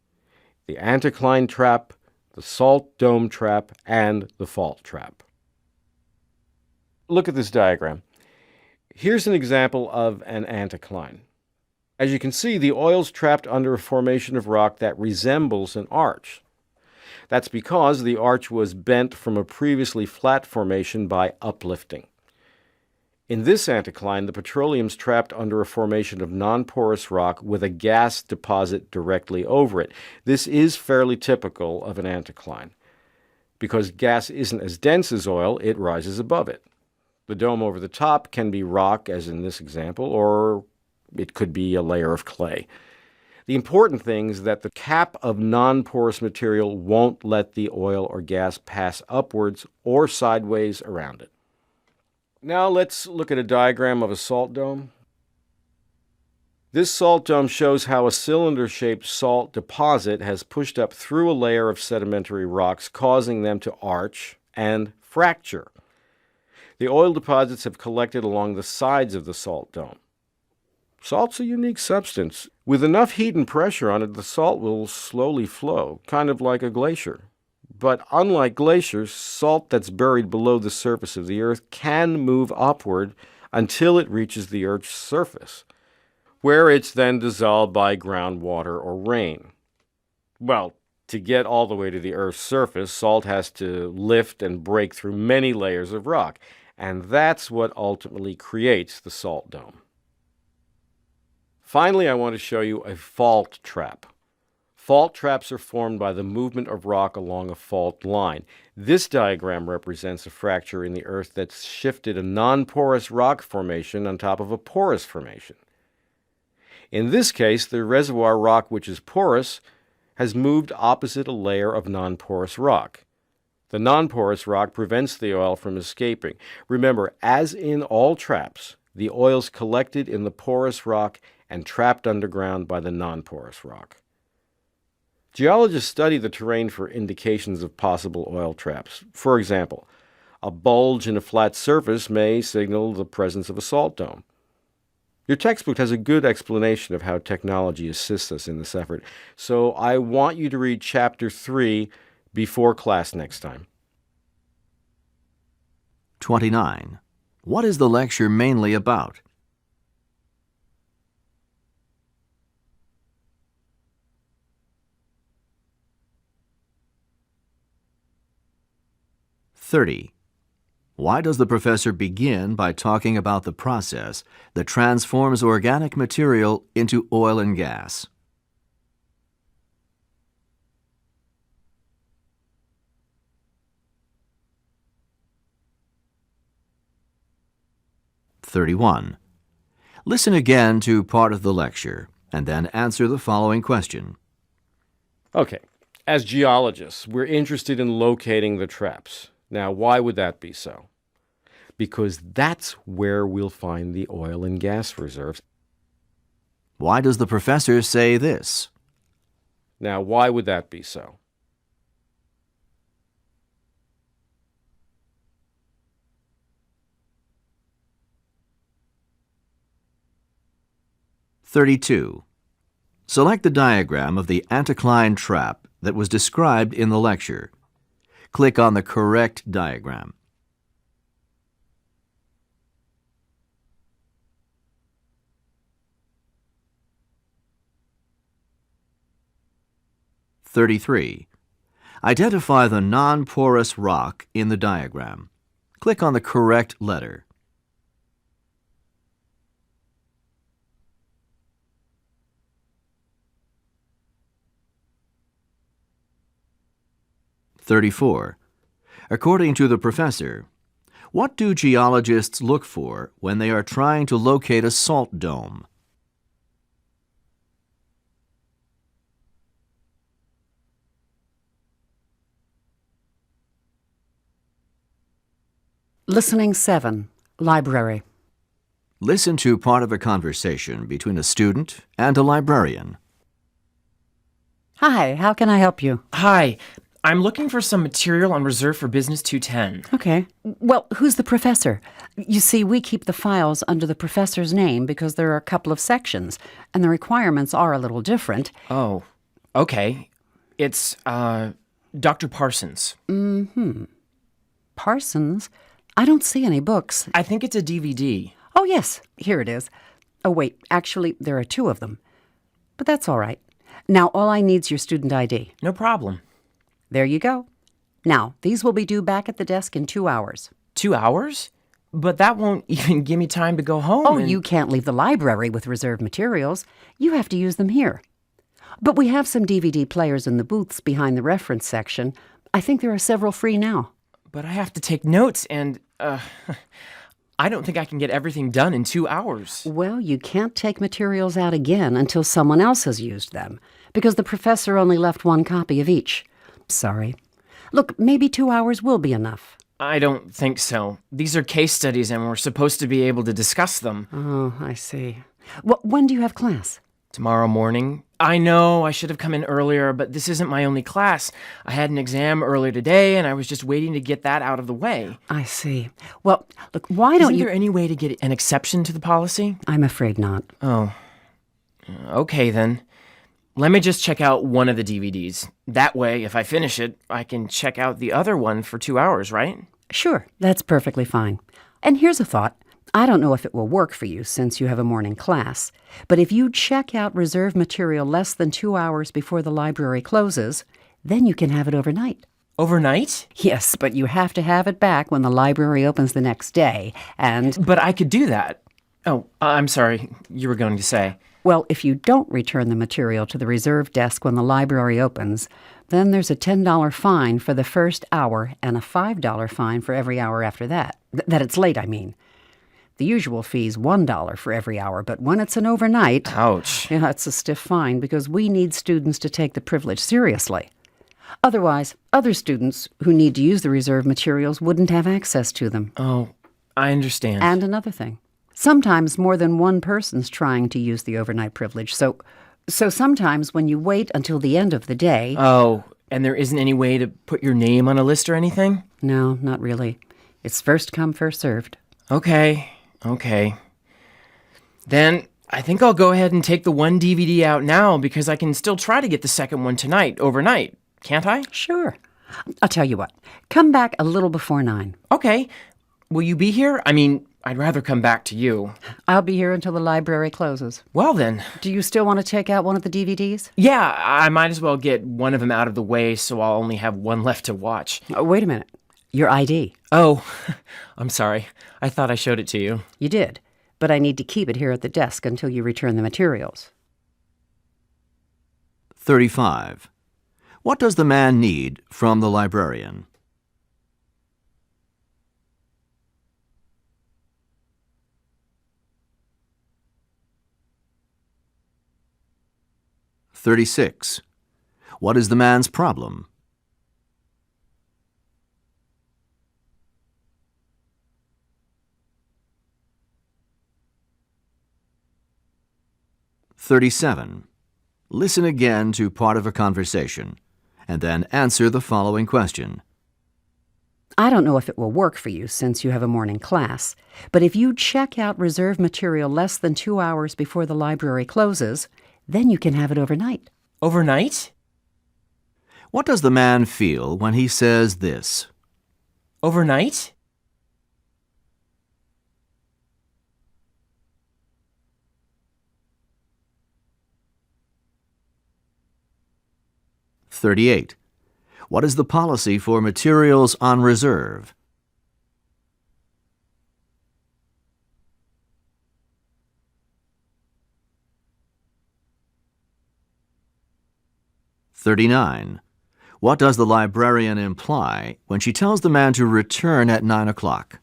the anticline trap, the salt dome trap, and the fault trap. Look at this diagram. Here's an example of an anticline. As you can see, the oil's trapped under a formation of rock that resembles an arch. That's because the arch was bent from a previously flat formation by uplifting. In this anticline, the petroleum's trapped under a formation of non-porous rock with a gas deposit directly over it. This is fairly typical of an anticline. Because gas isn't as dense as oil, it rises above it. The dome over the top can be rock, as in this example, or it could be a layer of clay. The important thing is that the cap of non-porous material won't let the oil or gas pass upwards or sideways around it. Now let's look at a diagram of a salt dome. This salt dome shows how a cylinder-shaped salt deposit has pushed up through a layer of sedimentary rocks, causing them to arch and fracture. The oil deposits have collected along the sides of the salt dome. Salt's a unique substance. With enough heat and pressure on it, the salt will slowly flow, kind of like a glacier. But unlike glaciers, salt that's buried below the surface of the Earth can move upward until it reaches the Earth's surface, where it's then dissolved by groundwater or rain. Well, to get all the way to the Earth's surface, salt has to lift and break through many layers of rock, and that's what ultimately creates the salt dome. Finally, I want to show you a fault trap. Fault traps are formed by the movement of rock along a fault line. This diagram represents a fracture in the Earth that's shifted a non-porous rock formation on top of a porous formation. In this case, the reservoir rock, which is porous, has moved opposite a layer of non-porous rock. The non-porous rock prevents the oil from escaping. Remember, as in all traps, the oil's collected in the porous rock and trapped underground by the non-porous rock. Geologists study the terrain for indications of possible oil traps. For example, a bulge in a flat surface may signal the presence of a salt dome. Your textbook has a good explanation of how technology assists us in this effort, so I want you to read Chapter 3 before class next time.
29. What is the lecture mainly about? Why does the professor begin by talking about the process that transforms organic material into oil and gas? 31. Listen again to part of the lecture and then answer the following question.
Okay, as geologists, we're interested in locating the traps. Now, why would that be so? Because that's where we'll find the oil and gas reserves.
Why does the professor say this?
Now, why would that be so?
Select the diagram of the anticline trap that was described in the lecture. Click on the correct diagram. 33. Identify the non-porous rock in the diagram. Click on the correct letter. (34) According to the professor, what do geologists look for when they are trying to locate a salt dome?
Listening 7. Library.
Listen to part of a conversation between a student and a librarian.
Hi, how can I help you?
Hi, I'm looking for some material on reserve for Business 210.
Okay. Well, who's the professor? You see, we keep the files under the professor's name because there are a couple of sections, and the requirements are a little different.
Oh, okay. It's, Dr. Parsons.
Parsons? I don't see any books.
I think it's a DVD.
Oh, yes, here it is. Oh, wait, actually, there are 2 of them. But that's all right. Now, all I need's your student ID.
No problem.
There you go. Now, these will be due back at the desk in 2 hours.
2 hours? But that won't even give me time to go home.
Oh, you can't leave the library with reserved materials. You have to use them here. But we have some DVD players in the booths behind the reference section. I think there are several free now.
But I have to take notes and, I don't think I can get everything done in 2 hours.
Well, you can't take materials out again until someone else has used them, because the professor only left 1 copy of each. Sorry. Look, maybe 2 hours will be enough.
I don't think so. These are case studies and we're supposed to be able to discuss them.
Oh, I see. Well, when do you have class?
Tomorrow morning. I know I should have come in earlier, but this isn't my only class. I had an exam earlier today and I was just waiting to get that out of the way.
I see. Well, look, why don't
Isn't
you...
there any way to get an exception to the policy?
I'm afraid not.
Oh. Okay, then. Let me just check out one of the DVDs. That way, if I finish it, I can check out the other one for 2 hours, right?
Sure, that's perfectly fine. And here's a thought. I don't know if it will work for you since you have a morning class, but if you check out reserved material less than 2 hours before the library closes, then you can have it overnight.
Overnight?
Yes, but you have to have it back when the library opens the next day, and...
But I could do that. Oh, I'm sorry. You were going to say...
Well, if you don't return the material to the reserve desk when the library opens, then there's a $10 fine for the first hour and a $5 fine for every hour after that. That it's late, I mean. The usual fee's $1 for every hour, but when it's an overnight...
Ouch.
Yeah, it's a stiff fine because we need students to take the privilege seriously. Otherwise, other students who need to use the reserve materials wouldn't have access to them.
Oh, I understand.
And another thing. Sometimes more than one person's trying to use the overnight privilege, so sometimes when you wait until the end of the day...
Oh, and there isn't any way to put your name on a list or anything?
No, not really. It's first come, first served.
Okay. Then I think I'll go ahead and take the one DVD out now because I can still try to get the second one tonight, overnight. Can't I?
Sure. I'll tell you what. Come back a little before 9.
Okay. Will you be here? I mean, I'd rather come back to you.
I'll be here until the library closes.
Well then.
Do you still want to take out one of the DVDs?
Yeah, I might as well get one of them out of the way so I'll only have one left to watch.
Oh, wait a minute. Your ID.
Oh, I'm sorry. I thought I showed it to you.
You did, but I need to keep it here at the desk until you return the materials.
35. What does the man need from the librarian? (36) What is the man's problem? (37) Listen again to part of a conversation, and then answer the following question.
I don't know if it will work for you since you have a morning class, but if you check out reserve material less than 2 hours before the library closes, then you can have it overnight.
Overnight?
What does the man feel when he says this?
Overnight?
38. What is the policy for materials on reserve? 39. What does the librarian imply when she tells the man to return at 9 o'clock?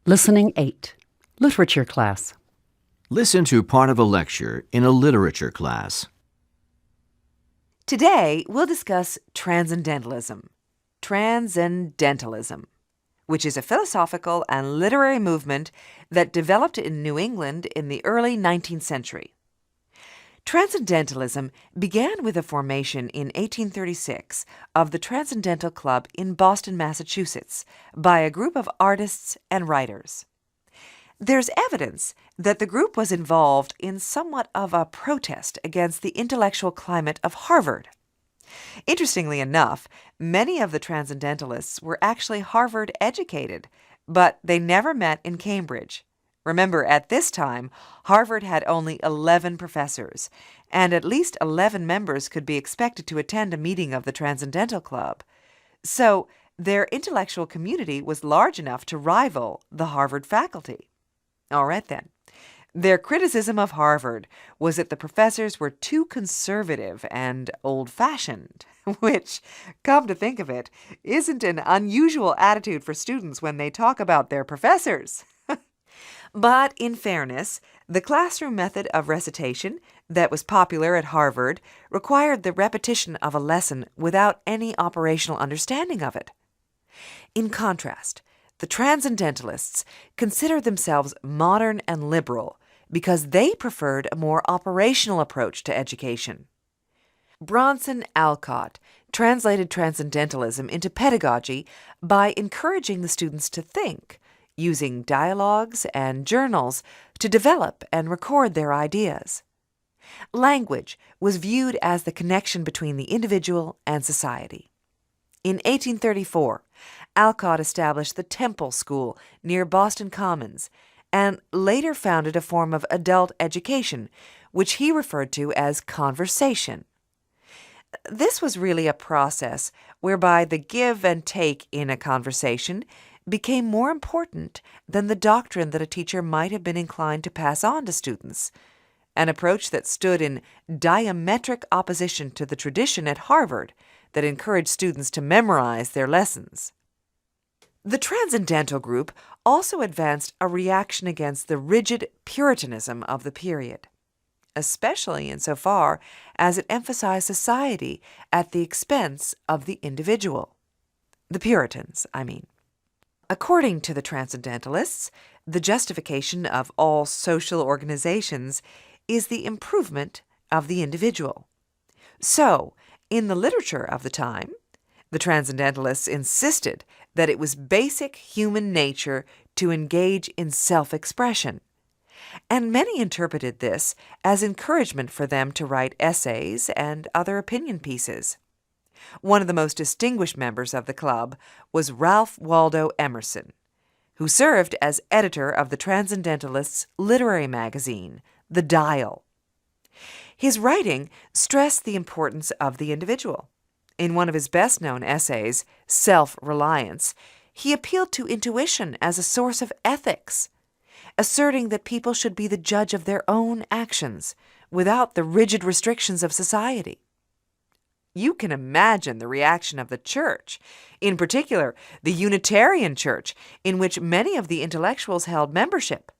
8. Literature class.
Listen to part of a lecture in a literature class.
Today, we'll discuss transcendentalism. Transcendentalism, which is a philosophical and literary movement that developed in New England in the early 19th century. Transcendentalism began with the formation in 1836 of the Transcendental Club in Boston, Massachusetts, by a group of artists and writers. There's evidence that the group was involved in somewhat of a protest against the intellectual climate of Harvard. Interestingly enough, many of the Transcendentalists were actually Harvard educated, but they never met in Cambridge. Remember, at this time, Harvard had only 11 professors, and at least 11 members could be expected to attend a meeting of the Transcendental Club. So, their intellectual community was large enough to rival the Harvard faculty. All right, then. Their criticism of Harvard was that the professors were too conservative and old-fashioned, which, come to think of it, isn't an unusual attitude for students when they talk about their professors. But in fairness, the classroom method of recitation that was popular at Harvard required the repetition of a lesson without any operational understanding of it. In contrast, the Transcendentalists considered themselves modern and liberal because they preferred a more operational approach to education. Bronson Alcott translated Transcendentalism into pedagogy by encouraging the students to think, using dialogues and journals to develop and record their ideas. Language was viewed as the connection between the individual and society. In 1834, Alcott established the Temple School near Boston Commons and later founded a form of adult education, which he referred to as conversation. This was really a process whereby the give and take in a conversation became more important than the doctrine that a teacher might have been inclined to pass on to students, an approach that stood in diametric opposition to the tradition at Harvard that encouraged students to memorize their lessons. The Transcendental group also advanced a reaction against the rigid Puritanism of the period, especially insofar as it emphasized society at the expense of the individual. The Puritans, I mean. According to the Transcendentalists, the justification of all social organizations is the improvement of the individual. So, in the literature of the time, the Transcendentalists insisted that it was basic human nature to engage in self-expression, and many interpreted this as encouragement for them to write essays and other opinion pieces. One of the most distinguished members of the club was Ralph Waldo Emerson, who served as editor of the Transcendentalists' literary magazine, The Dial. His writing stressed the importance of the individual. In one of his best-known essays, Self-Reliance, he appealed to intuition as a source of ethics, asserting that people should be the judge of their own actions without the rigid restrictions of society. You can imagine the reaction of the church, in particular the Unitarian Church, in which many of the intellectuals held membership.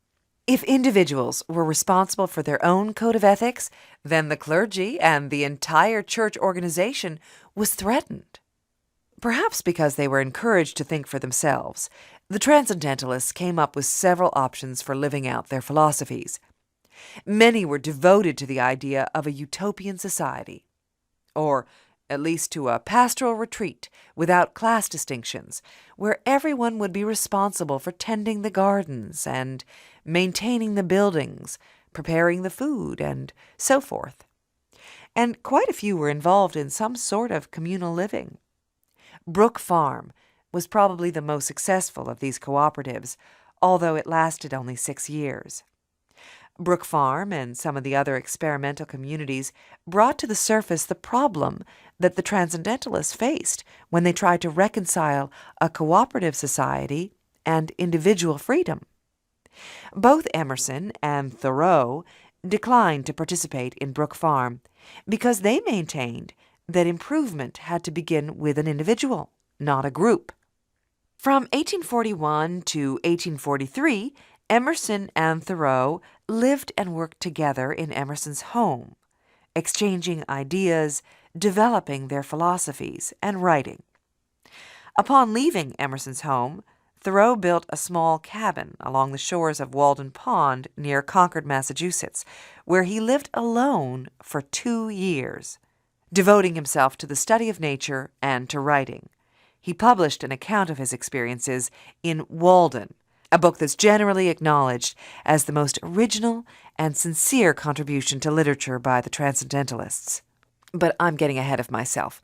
If individuals were responsible for their own code of ethics, then the clergy and the entire church organization was threatened. Perhaps because they were encouraged to think for themselves, the Transcendentalists came up with several options for living out their philosophies. Many were devoted to the idea of a utopian society, or at least to a pastoral retreat without class distinctions, where everyone would be responsible for tending the gardens and maintaining the buildings, preparing the food, and so forth. And quite a few were involved in some sort of communal living. Brook Farm, was probably the most successful of these cooperatives, although it lasted only 6 years. Brook Farm and some of the other experimental communities brought to the surface the problem that the Transcendentalists faced when they tried to reconcile a cooperative society and individual freedom. Both Emerson and Thoreau declined to participate in Brook Farm because they maintained that improvement had to begin with an individual, not a group. From 1841 to 1843, Emerson and Thoreau lived and worked together in Emerson's home, exchanging ideas, developing their philosophies, and writing. Upon leaving Emerson's home, Thoreau built a small cabin along the shores of Walden Pond near Concord, Massachusetts, where he lived alone for 2 years, devoting himself to the study of nature and to writing. He published an account of his experiences in Walden, a book that's generally acknowledged as the most original and sincere contribution to literature by the Transcendentalists. But I'm getting ahead of myself.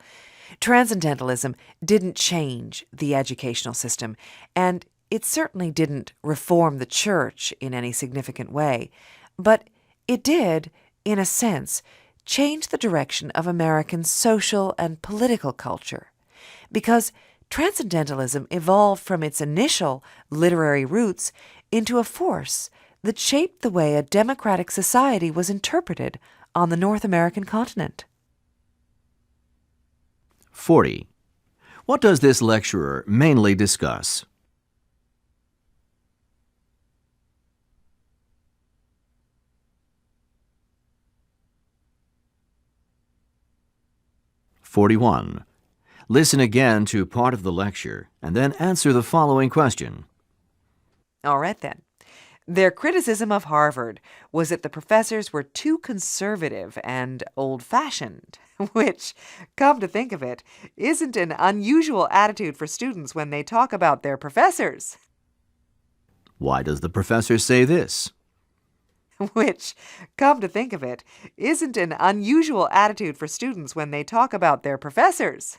Transcendentalism didn't change the educational system, and it certainly didn't reform the church in any significant way, but it did, in a sense, change the direction of American social and political culture, because Transcendentalism evolved from its initial literary roots into a force that shaped the way a democratic society was interpreted on the North American continent.
40. What does this lecturer mainly discuss? (41) Listen again to part of the lecture and then answer the following question.
All right, then. Their criticism of Harvard was that the professors were too conservative and old-fashioned, which, come to think of it, isn't an unusual attitude for students when they talk about their professors.
Why does the professor say this?
Which, come to think of it, isn't an unusual attitude for students when they talk about their professors.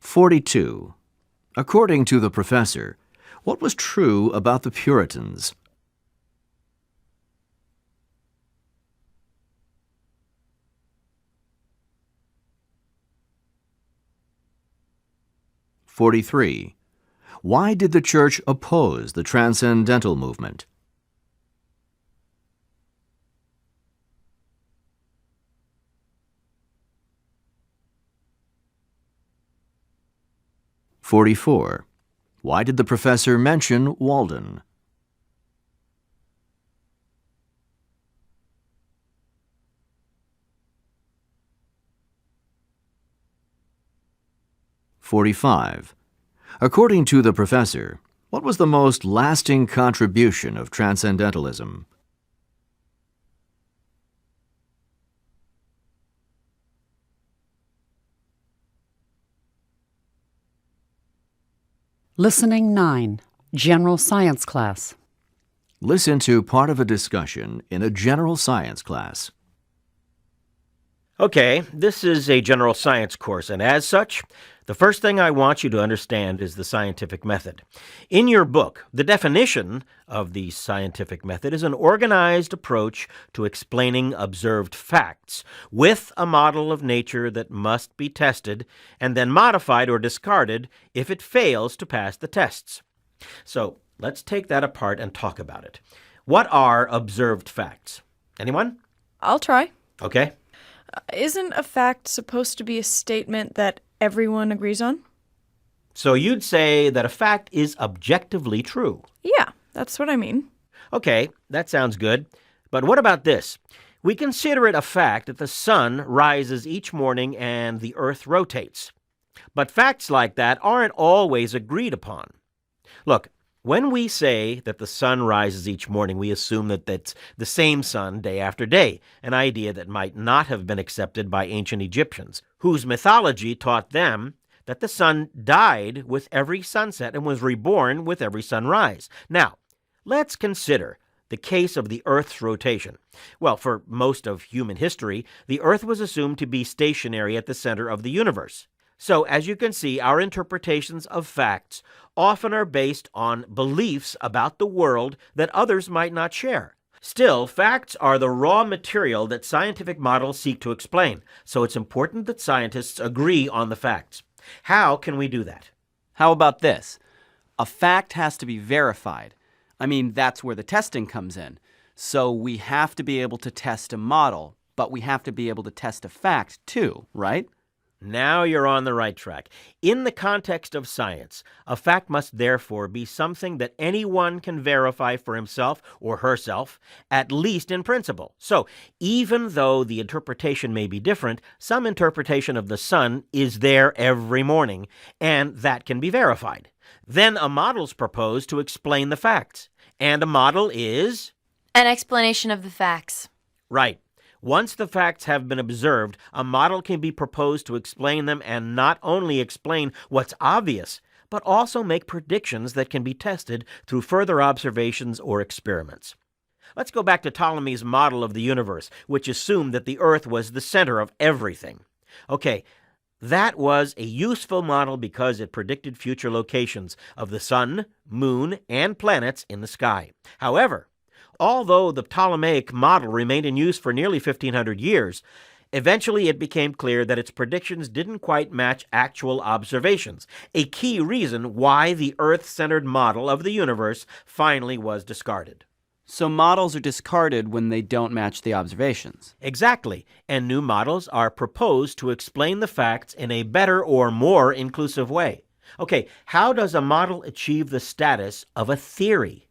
(42) According to the professor, what was true about the Puritans? (43) Why did the church oppose the Transcendental movement? (44) Why did the professor mention Walden? (45) According to the professor, what was the most lasting contribution of Transcendentalism?
Listening 9, General Science Class.
Listen to part of a discussion in a general science class.
Okay, this is a general science course, and as such, the first thing I want you to understand is the scientific method. In your book, the definition of the scientific method is an organized approach to explaining observed facts with a model of nature that must be tested and then modified or discarded if it fails to pass the tests. So let's take that apart and talk about it. What are observed facts? Anyone?
I'll try.
Okay.
Isn't a fact supposed to be a statement that everyone agrees on?
So you'd say that a fact is objectively true.
Yeah, that's what I mean.
Okay, that sounds good. But what about this? We consider it a fact that the sun rises each morning and the earth rotates. But facts like that aren't always agreed upon. Look, when we say that the sun rises each morning, we assume that that's the same sun day after day, an idea that might not have been accepted by ancient Egyptians, whose mythology taught them that the sun died with every sunset and was reborn with every sunrise. Now, let's consider the case of the Earth's rotation. Well, for most of human history, the Earth was assumed to be stationary at the center of the universe. So, as you can see, our interpretations of facts often are based on beliefs about the world that others might not share. Still, facts are the raw material that scientific models seek to explain, so it's important that scientists agree on the facts. How can we do that?
How about this? A fact has to be verified. I mean, that's where the testing comes in. So we have to be able to test a model, but we have to be able to test a fact too, right?
Now you're on the right track. In the context of science, a fact must therefore be something that anyone can verify for himself or herself, at least in principle. So, even though the interpretation may be different, some interpretation of the sun is there every morning, and that can be verified. Then a model's proposed to explain the facts. And a model is?
An explanation of the facts.
Right. Once the facts have been observed, a model can be proposed to explain them and not only explain what's obvious, but also make predictions that can be tested through further observations or experiments. Let's go back to Ptolemy's model of the universe, which assumed that the Earth was the center of everything. Okay, that was a useful model because it predicted future locations of the sun, moon, and planets in the sky. However, although the Ptolemaic model remained in use for nearly 1,500 years, eventually it became clear that its predictions didn't quite match actual observations, a key reason why the Earth-centered model of the universe finally was discarded.
So models are discarded when they don't match the observations.
Exactly, and new models are proposed to explain the facts in a better or more inclusive way. Okay, how does a model achieve the status of a theory?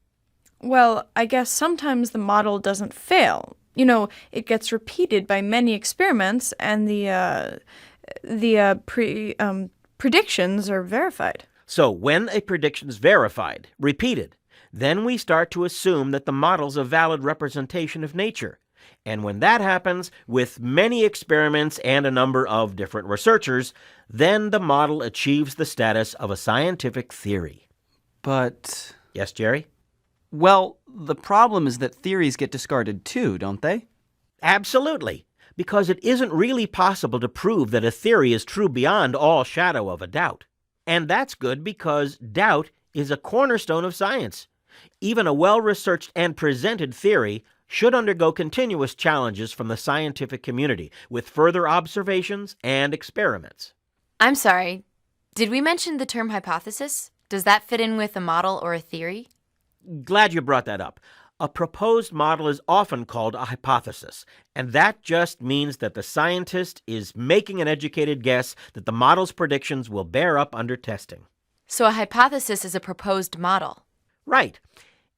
Well, I guess sometimes the model doesn't fail. You know, it gets repeated by many experiments, and the predictions are verified.
So when a prediction's verified, repeated, then we start to assume that the model's a valid representation of nature. And when that happens, with many experiments and a number of different researchers, then the model achieves the status of a scientific theory.
But...
Yes, Jerry?
Well, the problem is that theories get discarded too, don't they?
Absolutely, because it isn't really possible to prove that a theory is true beyond all shadow of a doubt. And that's good because doubt is a cornerstone of science. Even a well-researched and presented theory should undergo continuous challenges from the scientific community with further observations and experiments.
I'm sorry, did we mention the term hypothesis? Does that fit in with a model or a theory?
Glad you brought that up. A proposed model is often called a hypothesis, and that just means that the scientist is making an educated guess that the model's predictions will bear up under testing.
So a hypothesis is a proposed model.
Right.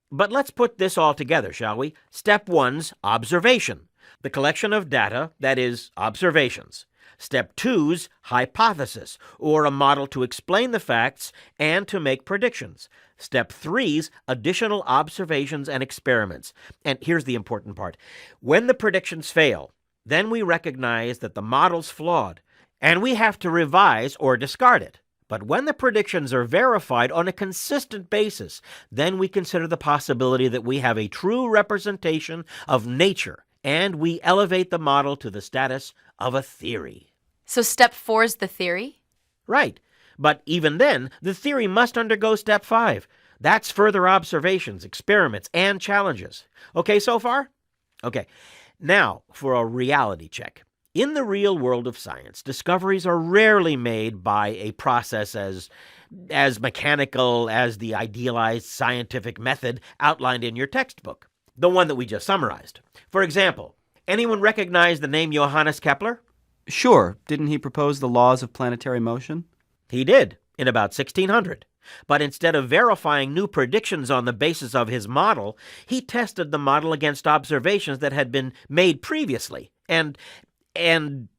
But let's put this all together, shall we? Step 1's observation, the collection of data, that is, observations. Step 2's hypothesis, or a model to explain the facts and to make predictions. Step 3's additional observations and experiments. And here's the important part. When the predictions fail, then we recognize that the model's flawed, and we have to revise or discard it. But when the predictions are verified on a consistent basis, then we consider the possibility that we have a true representation of nature, and we elevate the model to the status of a theory.
So step 4 is the theory?
Right. But even then, the theory must undergo step 5. That's further observations, experiments, and challenges. Okay so far? Okay. Now for a reality check. In the real world of science, discoveries are rarely made by a process as mechanical as the idealized scientific method outlined in your textbook, the one that we just summarized. For example, anyone recognize the name Johannes Kepler?
Sure. Didn't he propose the laws of planetary motion?
He did, in about 1600. But instead of verifying new predictions on the basis of his model, he tested the model against observations that had been made previously. And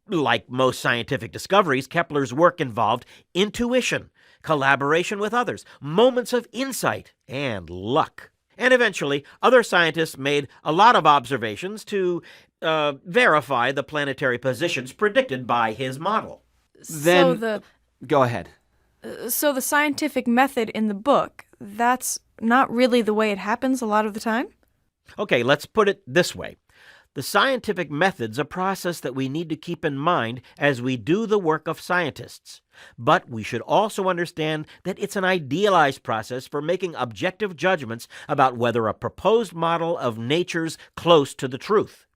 like most scientific discoveries, Kepler's work involved intuition, collaboration with others, moments of insight, and luck. And eventually, other scientists made a lot of observations to verify the planetary positions predicted by his model.
Then, go ahead.
So the scientific method in the book, that's not really the way it happens a lot of the time?
Okay, let's put it this way. The scientific method's a process that we need to keep in mind as we do the work of scientists. But we should also understand that it's an idealized process for making objective judgments about whether a proposed model of nature's close to the truth.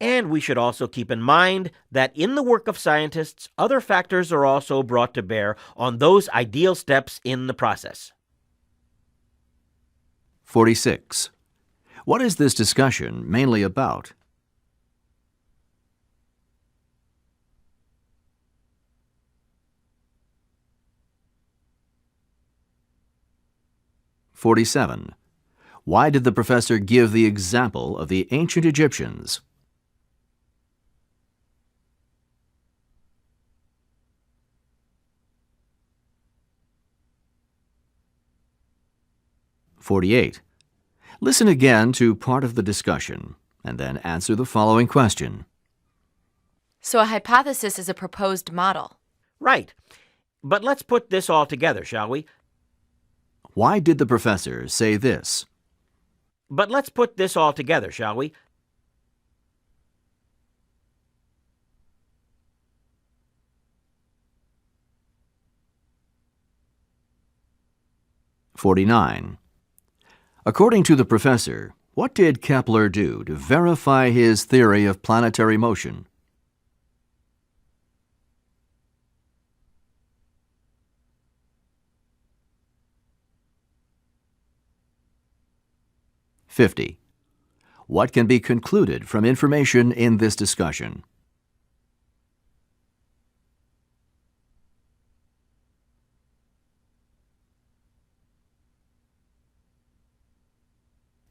And we should also keep in mind that in the work of scientists, other factors are also brought to bear on those ideal steps in the process.
46. What is this discussion mainly about? (47) Why did the professor give the example of the ancient Egyptians? (48) Listen again to part of the discussion, and then answer the following question.
So a hypothesis is a proposed model.
Right. But let's put this all together, shall we?
Why did the professor say this?
But let's put this all together, shall we?
(49) According to the professor, what did Kepler do to verify his theory of planetary motion? (50) What can be concluded from information in this discussion?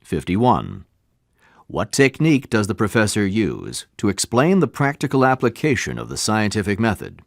(51) What technique does the professor use to explain the practical application of the scientific method?